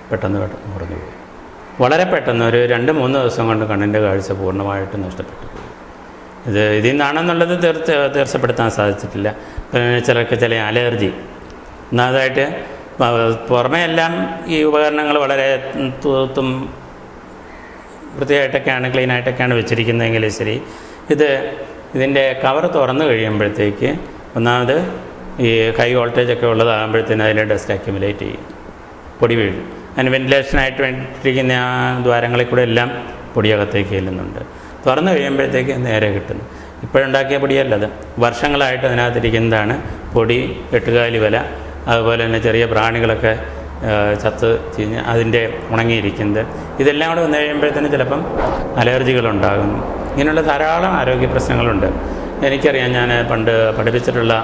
പെട്ടെന്ന് കുറഞ്ഞു പോയി. വളരെ പെട്ടെന്ന് ഒരു 2-3 ദിവസം കൊണ്ട് കണ്ണിൻ്റെ കാഴ്ച പൂർണ്ണമായിട്ട് നഷ്ടപ്പെട്ടു പോയി. ഇതിൽ നിന്നാണെന്നുള്ളത് തീർച്ചപ്പെടുത്താൻ സാധിച്ചിട്ടില്ല. പിന്നെ ചില അലർജി, ഒന്നാമതായിട്ട് പുറമേ എല്ലാം ഈ ഉപകരണങ്ങൾ വളരെ തൂത്തും വൃത്തിയായിട്ടൊക്കെയാണ്, ക്ലീനായിട്ടൊക്കെയാണ് വെച്ചിരിക്കുന്നതെങ്കിൽ ശരി, ഇതിൻ്റെ കവർ തുറന്നു കഴിയുമ്പോഴത്തേക്ക് ഒന്നാമത് ഈ ഹൈ വോൾട്ടേജൊക്കെ ഉള്ളതാകുമ്പോഴത്തേന് അതിൻ്റെ ഡസ്റ്റ് അക്യുമുലേറ്റ് ചെയ്യും, പൊടി വീഴും. അതിന് വെന്റിലേഷനായിട്ട് വേണ്ടിയിരിക്കുന്ന ആ ദ്വാരങ്ങളിൽ കൂടെ എല്ലാം പൊടിയകത്തേക്ക് ചെല്ലുന്നുണ്ട്. തുറന്നു കഴിയുമ്പോഴത്തേക്ക് നേരെ കിട്ടുന്നു. ഇപ്പോഴുണ്ടാക്കിയ പൊടിയല്ലത്, വർഷങ്ങളായിട്ട് അതിനകത്തിരിക്കുന്നതാണ് പൊടി, എട്ടുകാലി വല, അതുപോലെ തന്നെ ചെറിയ പ്രാണികളൊക്കെ ചത്ത് ചീഞ്ഞ് അതിൻ്റെ ഉണങ്ങിയിരിക്കുന്നത്. ഇതെല്ലാം കൂടെ വന്നു കഴിയുമ്പോഴത്തേന് ചിലപ്പം അലർജികളുണ്ടാകുന്നു. ഇങ്ങനെയുള്ള ധാരാളം ആരോഗ്യ പ്രശ്നങ്ങളുണ്ട്. എനിക്കറിയാം, ഞാൻ പണ്ട് പഠിപ്പിച്ചിട്ടുള്ള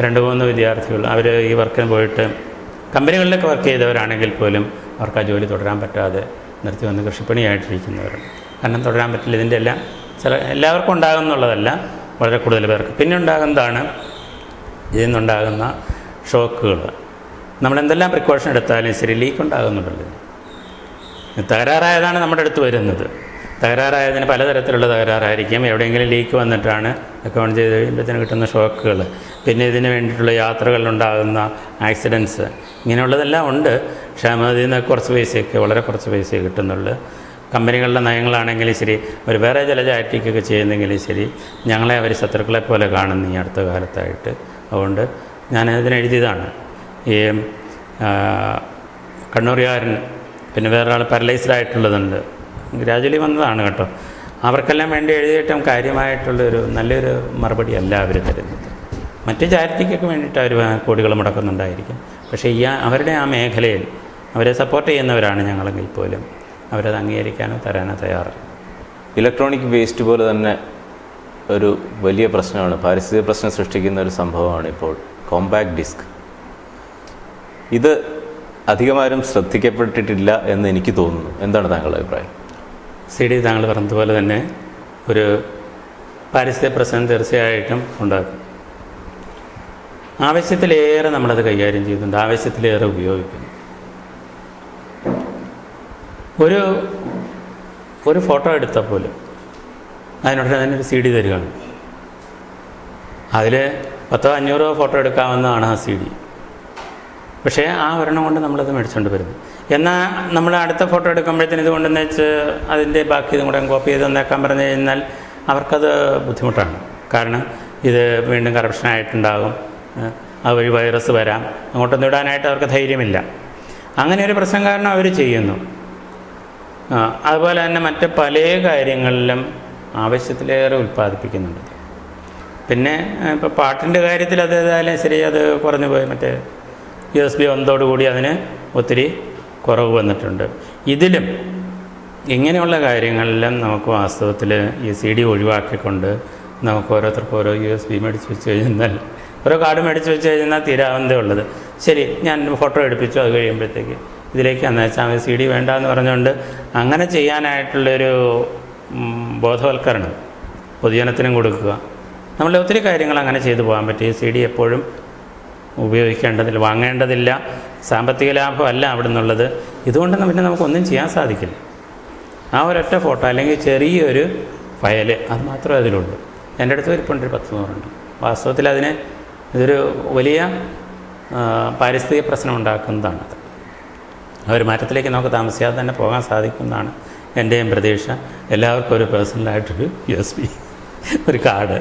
2-3 വിദ്യാർത്ഥികൾ, അവർ ഈ വർക്കിന് പോയിട്ട് കമ്പനികളിലൊക്കെ വർക്ക് ചെയ്തവരാണെങ്കിൽ പോലും അവർക്ക് ആ ജോലി തുടരാൻ പറ്റാതെ നിർത്തി വന്ന് കൃഷിപ്പണിയായിട്ടിരിക്കുന്നവരുണ്ട്. കാരണം തുടരാൻ പറ്റില്ല. ഇതിൻ്റെ എല്ലാം എല്ലാവർക്കും ഉണ്ടാകുന്നുള്ളതല്ല, വളരെ കൂടുതൽ പേർക്ക്. പിന്നെ ഉണ്ടാകുന്നതാണ് ഇതിൽ നിന്നുണ്ടാകുന്ന ഷോക്കുകൾ. നമ്മളെന്തെല്ലാം പ്രിക്കോഷൻ എടുത്താലും ശരി, ലീക്ക് ഉണ്ടാകുന്നുണ്ടല്ലോ. തകരാറായതാണ് നമ്മുടെ അടുത്ത് വരുന്നത്. തകരാറായതിന് പലതരത്തിലുള്ള തകരാറായിരിക്കും. എവിടെയെങ്കിലും ലീക്ക് വന്നിട്ടാണ് ഒക്കെ ഓൺ ചെയ്ത് കഴിയുമ്പോഴത്തേന് കിട്ടുന്ന ഷോക്കുകൾ, പിന്നെ ഇതിന് വേണ്ടിയിട്ടുള്ള യാത്രകളിലുണ്ടാകുന്ന ആക്സിഡൻസ്, ഇങ്ങനെയുള്ളതെല്ലാം ഉണ്ട്. പക്ഷേ അതിൽ നിന്ന് കുറച്ച് പൈസയൊക്കെ, വളരെ കുറച്ച് പൈസയെ കിട്ടുന്നുള്ളൂ. കമ്പനികളുടെ നയങ്ങളാണെങ്കിലും ശരി, അവർ വേറെ ചില ചാരിറ്റിക്കൊക്കെ ചെയ്യുന്നെങ്കിലും ശരി, ഞങ്ങളെ അവർ ശത്രുക്കളെ പോലെ കാണുന്നു ഈ അടുത്ത കാലത്തായിട്ട്. അതുകൊണ്ട് ഞാനതിനെഴുതിയതാണ്. ഈ കണ്ണൂരുകാരൻ, പിന്നെ വേറൊരാൾ പാരലൈസ്ഡ് ആയിട്ടുള്ളതുണ്ട്, ഗ്രാജുവലി വന്നതാണ് കേട്ടോ. അവർക്കെല്ലാം വേണ്ടി എഴുതിയിട്ടും കാര്യമായിട്ടുള്ളൊരു നല്ലൊരു മറുപടി അല്ല അവർ തരുന്നത്. മറ്റ് ചാരിറ്റിക്കൊക്കെ വേണ്ടിയിട്ട് അവർ കോടികൾ മുടക്കുന്നുണ്ടായിരിക്കും. പക്ഷേ അവരുടെ ആ മേഖലയിൽ അവരെ സപ്പോർട്ട് ചെയ്യുന്നവരാണ് ഞങ്ങളെങ്കിൽ പോലും അവരത് അംഗീകരിക്കാനോ തരാനോ തയ്യാറല്ല. ഇലക്ട്രോണിക് വേസ്റ്റ് പോലെ തന്നെ ഒരു വലിയ പ്രശ്നമാണ്, പാരിസ്ഥിതിക പ്രശ്നം സൃഷ്ടിക്കുന്ന ഒരു സംഭവമാണ് ഇപ്പോൾ കോമ്പാക്ട് ഡിസ്ക്. ഇത് അധികമാരും ശ്രദ്ധിക്കപ്പെട്ടിട്ടില്ല എന്ന് എനിക്ക് തോന്നുന്നു. എന്താണ് താങ്കളുടെ അഭിപ്രായം? CD താങ്കൾ പറഞ്ഞതുപോലെ തന്നെ ഒരു പാരിസ്ഥിതിക പ്രശ്നം തീർച്ചയായിട്ടും ഉണ്ടാക്കും. ആവശ്യത്തിലേറെ നമ്മളത് കൈകാര്യം ചെയ്യുന്നുണ്ട്, ആവശ്യത്തിലേറെ ഉപയോഗിക്കുന്നു. ഒരു ഫോട്ടോ എടുത്താൽ പോലും അതിനുടനെ തന്നെ ഒരു CD തരികയാണ്. അതിൽ 10-500 ഫോട്ടോ എടുക്കാവുന്നതാണ് ആ CD. പക്ഷേ ആ ഒരെണ്ണം കൊണ്ട് നമ്മളത് മേടിച്ചുകൊണ്ട് വരുന്നു. എന്നാൽ നമ്മൾ അടുത്ത ഫോട്ടോ എടുക്കുമ്പോഴത്തേന് ഇത് കൊണ്ടെന്ന് വെച്ച് അതിൻ്റെ ബാക്കി ഇതും കൂടെ കോപ്പി ചെയ്ത് തന്നേക്കാൻ പറഞ്ഞു കഴിഞ്ഞാൽ അവർക്കത് ബുദ്ധിമുട്ടാണ്. കാരണം ഇത് വീണ്ടും കറപ്ഷനായിട്ടുണ്ടാകും, അതുവഴി വൈറസ് വരാം, അങ്ങോട്ടൊന്നും ഇടാനായിട്ട് അവർക്ക് ധൈര്യമില്ല. അങ്ങനെ ഒരു പ്രശ്നം കാരണം അവർ ചെയ്യുന്നു. അതുപോലെ തന്നെ മറ്റ് പല കാര്യങ്ങളിലും ആവശ്യത്തിലേറെ ഉൽപ്പാദിപ്പിക്കുന്നുണ്ട്. പിന്നെ ഇപ്പോൾ പാട്ടിൻ്റെ കാര്യത്തിൽ അത് ഏതായാലും ശരി, അത് കുറഞ്ഞു പോയി. മറ്റേ USB വന്നതോടുകൂടി അതിന് ഒത്തിരി കുറവ് വന്നിട്ടുണ്ട്. ഇതിലും ഇങ്ങനെയുള്ള കാര്യങ്ങളിലും നമുക്ക് വാസ്തവത്തിൽ ഈ CD ഒഴിവാക്കിക്കൊണ്ട് നമുക്ക് ഓരോരുത്തർക്കും ഓരോ USB മേടിച്ച് വെച്ച് കഴിഞ്ഞാൽ, ഓരോ കാർഡ് മേടിച്ച് വെച്ച് കഴിഞ്ഞാൽ തീരാവുന്നതേ ഉള്ളത്. ശരി, ഞാൻ ഫോട്ടോ എടുപ്പിച്ചു, അത് കഴിയുമ്പോഴത്തേക്ക് ഇതിലേക്ക് അന്ന് വെച്ചാൽ CD വേണ്ടാന്ന് പറഞ്ഞുകൊണ്ട് അങ്ങനെ ചെയ്യാനായിട്ടുള്ളൊരു ബോധവൽക്കരണം പൊതുജനത്തിനും കൊടുക്കുക. നമ്മളെ ഒത്തിരി കാര്യങ്ങൾ അങ്ങനെ ചെയ്തു പോകാൻ പറ്റും. ഈ CD എപ്പോഴും ഉപയോഗിക്കേണ്ടതില്ല, വാങ്ങേണ്ടതില്ല. സാമ്പത്തിക ലാഭമല്ല അവിടെ നിന്നുള്ളത്. ഇതുകൊണ്ട് പിന്നെ നമുക്കൊന്നും ചെയ്യാൻ സാധിക്കില്ല. ആ ഒരൊറ്റ ഫോട്ടോ അല്ലെങ്കിൽ ചെറിയൊരു ഫയൽ, അത് മാത്രമേ അതിലുള്ളൂ. എൻ്റെ അടുത്ത് ഇരിപ്പുണ്ട് 10-100. വാസ്തവത്തിൽ ഇതൊരു വലിയ പാരിസ്ഥിതിക പ്രശ്നം ഉണ്ടാക്കുന്നതാണത്. ആ ഒരു മാറ്റത്തിലേക്ക് നമുക്ക് താമസിയാതെ തന്നെ പോകാൻ സാധിക്കുന്നതാണ് എൻ്റെയും പ്രതീക്ഷ. എല്ലാവർക്കും ഒരു പേഴ്സണലായിട്ടൊരു USB, ഒരു കാർഡ്.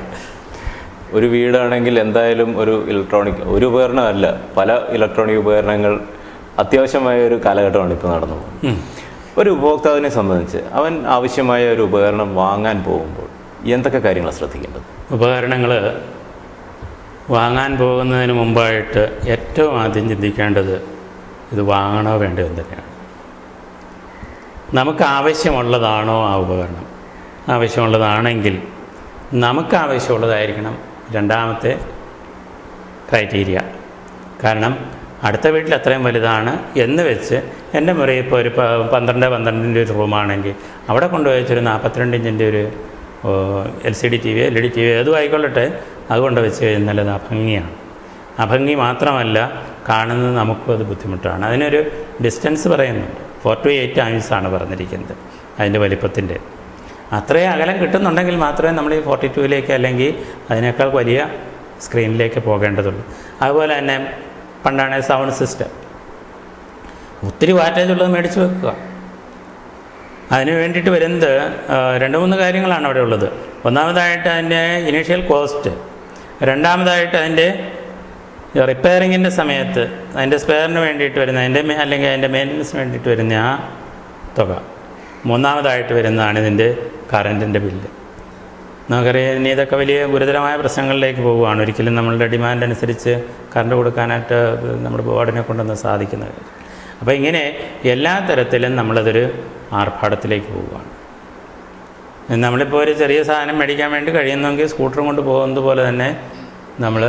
ഒരു വീടാണെങ്കിൽ എന്തായാലും ഒരു ഒരു ഉപകരണമല്ല, പല ഇലക്ട്രോണിക് ഉപകരണങ്ങൾ അത്യാവശ്യമായ ഒരു കാലഘട്ടമാണ് ഇപ്പോൾ നടന്നു പോകുന്നത്. ഒരു ഉപഭോക്താവിനെ സംബന്ധിച്ച് അവൻ ആവശ്യമായ ഒരു ഉപകരണം വാങ്ങാൻ പോകുമ്പോൾ എന്തൊക്കെ കാര്യങ്ങൾ ശ്രദ്ധിക്കേണ്ടത്? ഉപകരണങ്ങൾ വാങ്ങാൻ പോകുന്നതിന് മുമ്പായിട്ട് ഏറ്റവും ആദ്യം ചിന്തിക്കേണ്ടത് ഇത് വാങ്ങണോ വേണ്ടയോ എന്ന് തന്നെയാണ്. നമുക്ക് ആവശ്യമുള്ളതാണോ ആ ഉപകരണം? ആവശ്യമുള്ളതാണെങ്കിൽ നമുക്ക് ആവശ്യമുള്ളതായിരിക്കണം രണ്ടാമത്തെ ക്രൈറ്റീരിയ. കാരണം അടുത്ത വീട്ടിൽ അത്രയും വലുതാണ് എന്ന് വെച്ച് എൻ്റെ മുറി ഇപ്പോൾ ഒരു 12-12 ഒരു റൂമാണെങ്കിൽ അവിടെ കൊണ്ടുപോയിച്ചൊരു 42 ഇഞ്ചിൻ്റെ ഒരു LCD TV, LED TV ഏതും ആയിക്കൊള്ളട്ടെ, അതുകൊണ്ട് വെച്ച് കഴിഞ്ഞാൽ അത് അഭംഗിയാണ്. അഭംഗി മാത്രമല്ല, കാണുന്നത് നമുക്കും അത് ബുദ്ധിമുട്ടാണ്. അതിനൊരു ഡിസ്റ്റൻസ് പറയുന്നുണ്ട്. 4 to 8 ആംഗിൾസാണ് പറഞ്ഞിരിക്കുന്നത് അതിൻ്റെ വലിപ്പത്തിൻ്റെ. അത്രയും അകലം കിട്ടുന്നുണ്ടെങ്കിൽ മാത്രമേ നമ്മൾ ഈ 42ലേക്ക് അല്ലെങ്കിൽ അതിനേക്കാൾ വലിയ സ്ക്രീനിലേക്ക് പോകേണ്ടതുള്ളൂ. അതുപോലെ തന്നെ പണ്ടാണ് സൗണ്ട് സിസ്റ്റം, ഒത്തിരി വാറ്റേജ് ഉള്ളത് മേടിച്ച് വെക്കുക. അതിന് വേണ്ടിയിട്ട് വരുന്നത് 2-3 കാര്യങ്ങളാണ് അവിടെ ഉള്ളത്. ഒന്നാമതായിട്ട് അതിൻ്റെ ഇനീഷ്യൽ കോസ്റ്റ്, രണ്ടാമതായിട്ട് അതിൻ്റെ റിപ്പയറിങ്ങിൻ്റെ സമയത്ത് അതിൻ്റെ സ്പെയറിന് വേണ്ടിയിട്ട് വരുന്ന അല്ലെങ്കിൽ അതിൻ്റെ മെയിൻ്റനൻസിന് വേണ്ടിയിട്ട് വരുന്ന ആ തുക, മൂന്നാമതായിട്ട് വരുന്നതാണ് ഇതിൻ്റെ കറൻറ്റിൻ്റെ ബില്ല്. നമുക്കറിയാം ഇനി ഇതൊക്കെ വലിയ ഗുരുതരമായ പ്രശ്നങ്ങളിലേക്ക് പോവുകയാണ്. ഒരിക്കലും നമ്മളുടെ ഡിമാൻഡ് അനുസരിച്ച് കറണ്ട് കൊടുക്കാനായിട്ട് നമ്മുടെ ബോർഡിനെ കൊണ്ടൊന്നും സാധിക്കുന്നത്. അപ്പോൾ ഇങ്ങനെ എല്ലാ തരത്തിലും നമ്മളതൊരു ആർഭാടത്തിലേക്ക് പോവുകയാണ്. നമ്മളിപ്പോൾ ഒരു ചെറിയ സാധനം മേടിക്കാൻ വേണ്ടി കഴിയുന്നെങ്കിൽ സ്കൂട്ടറും കൊണ്ട് പോകുന്നത് പോലെ തന്നെ നമ്മൾ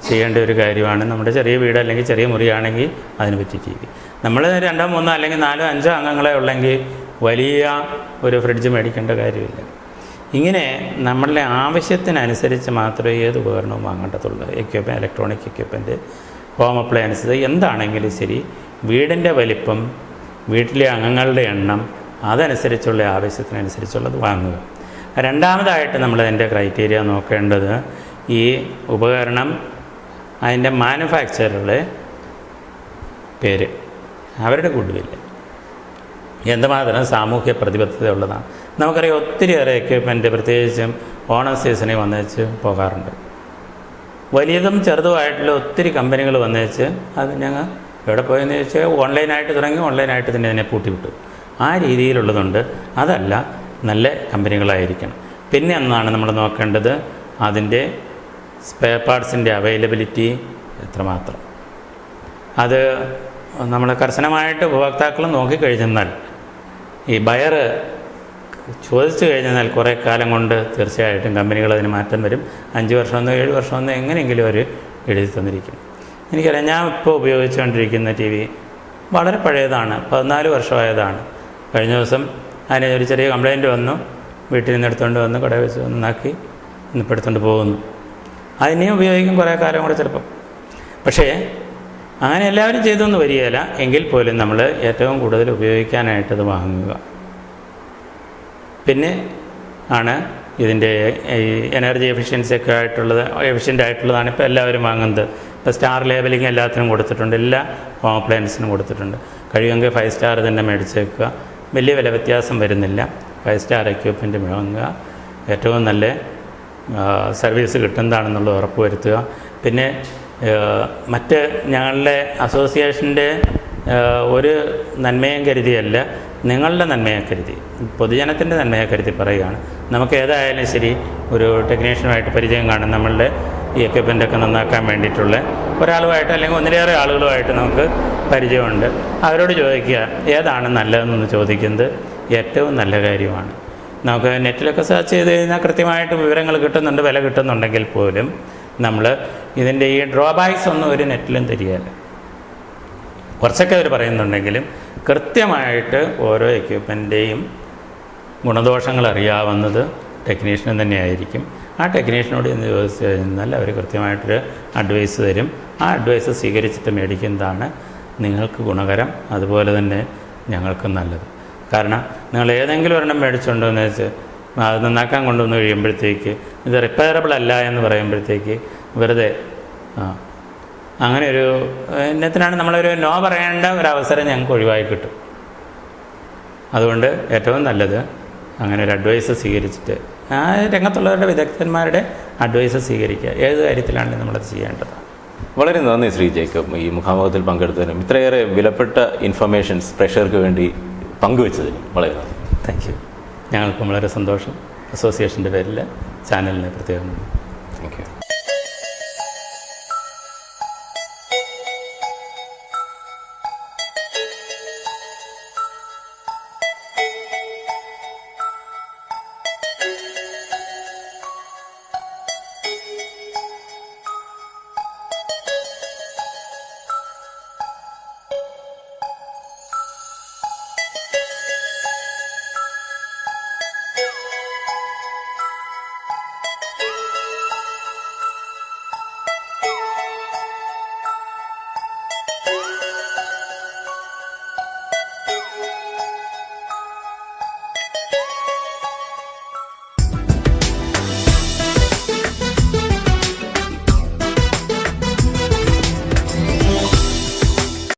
ചെയ്യേണ്ട ഒരു കാര്യമാണ്. നമ്മുടെ ചെറിയ വീട് അല്ലെങ്കിൽ ചെറിയ മുറിയാണെങ്കിൽ അതിന് പറ്റി TV. നമ്മൾ 2, 3 അല്ലെങ്കിൽ 4, 5 അംഗങ്ങളെ ഉള്ളെങ്കിൽ വലിയ ഒരു ഫ്രിഡ്ജ് മേടിക്കേണ്ട കാര്യമില്ല. ഇങ്ങനെ നമ്മളുടെ ആവശ്യത്തിനനുസരിച്ച് മാത്രമേ ഏത് ഉപകരണവും വാങ്ങേണ്ടതുള്ളൂ. ഇലക്ട്രോണിക് എക്യുപ്മെൻറ്റ്, ഹോം അപ്ലയൻസ് എന്താണെങ്കിലും ശരി, വീടിൻ്റെ വലിപ്പം, വീട്ടിലെ അംഗങ്ങളുടെ എണ്ണം, അതനുസരിച്ചുള്ള ആവശ്യത്തിനനുസരിച്ചുള്ളത് വാങ്ങുക. രണ്ടാമതായിട്ട് നമ്മളതിൻ്റെ ക്രൈറ്റീരിയ നോക്കേണ്ടത് ഈ ഉപകരണം അതിൻ്റെ മാനുഫാക്ചറുടെ പേര്, അവരുടെ ഗുഡ്വില്ല് എന്തുമാത്രം സാമൂഹ്യ പ്രതിബദ്ധത ഉള്ളതാണ്. നമുക്കറിയാം ഒത്തിരിയേറെ എക്യുപ്മെൻറ്റ് പ്രത്യേകിച്ചും ഓണം സീസണിൽ വന്നേച്ച് പോകാറുണ്ട്. വലിയതും ചെറുതുമായിട്ടുള്ള ഒത്തിരി കമ്പനികൾ വന്നേച്ച് അത് ഞങ്ങൾ എവിടെ പോയെന്ന് ചോദിച്ചാൽ ഓൺലൈനായിട്ട് തുടങ്ങി ഓൺലൈനായിട്ട് തന്നെ അതിനെ പൂട്ടിവിട്ടു. ആ രീതിയിലുള്ളതുണ്ട്. അതല്ല, നല്ല കമ്പനികളായിരിക്കണം. പിന്നെ ഒന്നാണ് നമ്മൾ നോക്കേണ്ടത് അതിൻ്റെ സ്പെയർ പാർട്സിൻ്റെ അവൈലബിലിറ്റി എത്രമാത്രം. അത് നമ്മൾ കർശനമായിട്ട് ഉപഭോക്താക്കൾ നോക്കിക്കഴിഞ്ഞെന്നാൽ, ഈ ബയർ ചോദിച്ചു കഴിഞ്ഞാൽ കുറേ കാലം കൊണ്ട് തീർച്ചയായിട്ടും കമ്പനികൾ അതിന് മാറ്റം വരും. 5 വർഷമെന്നോ 7 വർഷമെന്നോ എങ്ങനെയെങ്കിലും അവർ എഴുതി തന്നിരിക്കും. എനിക്കറിയാം, ഞാൻ ഇപ്പോൾ ഉപയോഗിച്ചുകൊണ്ടിരിക്കുന്ന ടി വി വളരെ പഴയതാണ്, 14 വർഷമായതാണ്. കഴിഞ്ഞ ദിവസം അതിന് ഒരു ചെറിയ കംപ്ലയിൻറ്റ് വന്നു, വീട്ടിൽ നിന്ന് എടുത്തുകൊണ്ട് വന്ന് കടയിൽ വെച്ച് നന്നാക്കി ഇന്നിപ്പോൾ എടുത്തുകൊണ്ട് പോകുന്നു. അതിനെയും ഉപയോഗിക്കും കുറേ കാലം കൂടെ ചിലപ്പം. പക്ഷേ അങ്ങനെ എല്ലാവരും ചെയ്തൊന്നും വരികയില്ല. എങ്കിൽ പോലും നമ്മൾ ഏറ്റവും കൂടുതൽ ഉപയോഗിക്കാനായിട്ടത് വാങ്ങുക. പിന്നെ ആണ് ഇതിൻ്റെ ഈ എനർജി എഫിഷ്യൻസിയൊക്കെ എഫിഷ്യൻ്റ് ആയിട്ടുള്ളതാണ് ഇപ്പോൾ എല്ലാവരും വാങ്ങുന്നത്. ഇപ്പോൾ സ്റ്റാർ ലേബലിംഗ് എല്ലാത്തിനും കൊടുത്തിട്ടുണ്ട്, എല്ലാ ഹോം അപ്ലയൻസിനും കൊടുത്തിട്ടുണ്ട്. കഴിയുമെങ്കിൽ 5 സ്റ്റാർ തന്നെ മേടിച്ചേക്കുക. വലിയ വില വ്യത്യാസം വരുന്നില്ല. 5 സ്റ്റാർ എക്യുപ്മെൻറ്റ് വാങ്ങുക. ഏറ്റവും നല്ല സർവീസ് കിട്ടുന്നതാണെന്നുള്ളത് ഉറപ്പ് വരുത്തുക. പിന്നെ മറ്റ് ഞങ്ങളുടെ അസോസിയേഷൻ്റെ ഒരു നന്മയും കരുതിയല്ല, നിങ്ങളുടെ നന്മയെ കരുതി, പൊതുജനത്തിൻ്റെ നന്മയെ കരുതി പറയുകയാണ്. നമുക്ക് ഏതായാലും ശരി ഒരു ടെക്നീഷ്യനുമായിട്ട് പരിചയം കാണും, നമ്മളുടെ ഈ എക്യുപ്മെൻ്റൊക്കെ നന്നാക്കാൻ വേണ്ടിയിട്ടുള്ള ഒരാളുമായിട്ട് അല്ലെങ്കിൽ ഒന്നിലേറെ ആളുകളുമായിട്ട് നമുക്ക് പരിചയമുണ്ട്. അവരോട് ചോദിക്കുക ഏതാണ് നല്ലതെന്നൊന്ന് ചോദിക്കുന്നത് ഏറ്റവും നല്ല കാര്യമാണ്. നമുക്ക് നെറ്റിലൊക്കെ സെർച്ച് ചെയ്ത് കഴിഞ്ഞാൽ കൃത്യമായിട്ട് വിവരങ്ങൾ കിട്ടുന്നുണ്ട്, വില കിട്ടുന്നുണ്ടെങ്കിൽ പോലും നമ്മൾ ഇതിൻ്റെ ഈ ഡ്രോബാക്സ് ഒന്നും ഒരു നെറ്റിലും തരികയില്ല. കുറച്ചൊക്കെ അവർ പറയുന്നുണ്ടെങ്കിലും കൃത്യമായിട്ട് ഓരോ എക്യുപ്മെൻ്റെയും ഗുണദോഷങ്ങൾ അറിയാവുന്നത് ടെക്നീഷ്യൻ തന്നെയായിരിക്കും. ആ ടെക്നീഷ്യനോട് ഇന്ന് ചോദിച്ചു കഴിഞ്ഞാൽ അവർ കൃത്യമായിട്ടൊരു അഡ്വൈസ് തരും. ആ അഡ്വൈസ് സ്വീകരിച്ചിട്ട് മേടിക്കുന്നതാണ് നിങ്ങൾക്ക് ഗുണകരം, അതുപോലെ തന്നെ ഞങ്ങൾക്കും നല്ലത്. കാരണം നിങ്ങൾ ഏതെങ്കിലും ഒരെണ്ണം മേടിച്ചുകൊണ്ടെന്ന് വെച്ച് അത് നന്നാക്കാൻ കൊണ്ടുവന്ന് കഴിയുമ്പോഴത്തേക്ക് ഇത് റിപ്പയറബിൾ അല്ല എന്ന് പറയുമ്പോഴത്തേക്ക് വെറുതെ അങ്ങനെ ഒരു എന്നത്തിനാണ് നമ്മളൊരു നോ പറയേണ്ട ഒരവസരം ഞങ്ങൾക്ക് ഒഴിവായി കിട്ടും. അതുകൊണ്ട് ഏറ്റവും നല്ലത് അങ്ങനെ ഒരു അഡ്വൈസ് സ്വീകരിച്ചിട്ട് ആ രംഗത്തുള്ളവരുടെ വിദഗ്ധന്മാരുടെ അഡ്വൈസ് സ്വീകരിക്കുക. ഏത് കാര്യത്തിലാണെങ്കിലും നമ്മളത് ചെയ്യേണ്ടത്. വളരെ നന്ദി ശ്രീ ജേക്കബ്, ഈ മുഖാമുഖത്തിൽ പങ്കെടുത്തതിനും ഇത്രയേറെ വിലപ്പെട്ട ഇൻഫർമേഷൻസ് പ്രേക്ഷകർക്ക് വേണ്ടി പങ്കുവച്ചതിനും വളരെ നന്ദി. Thank you. ഞങ്ങൾക്കും വളരെ സന്തോഷം. അസോസിയേഷൻ്റെ പേരിൽ ചാനലിന് പ്രത്യേകം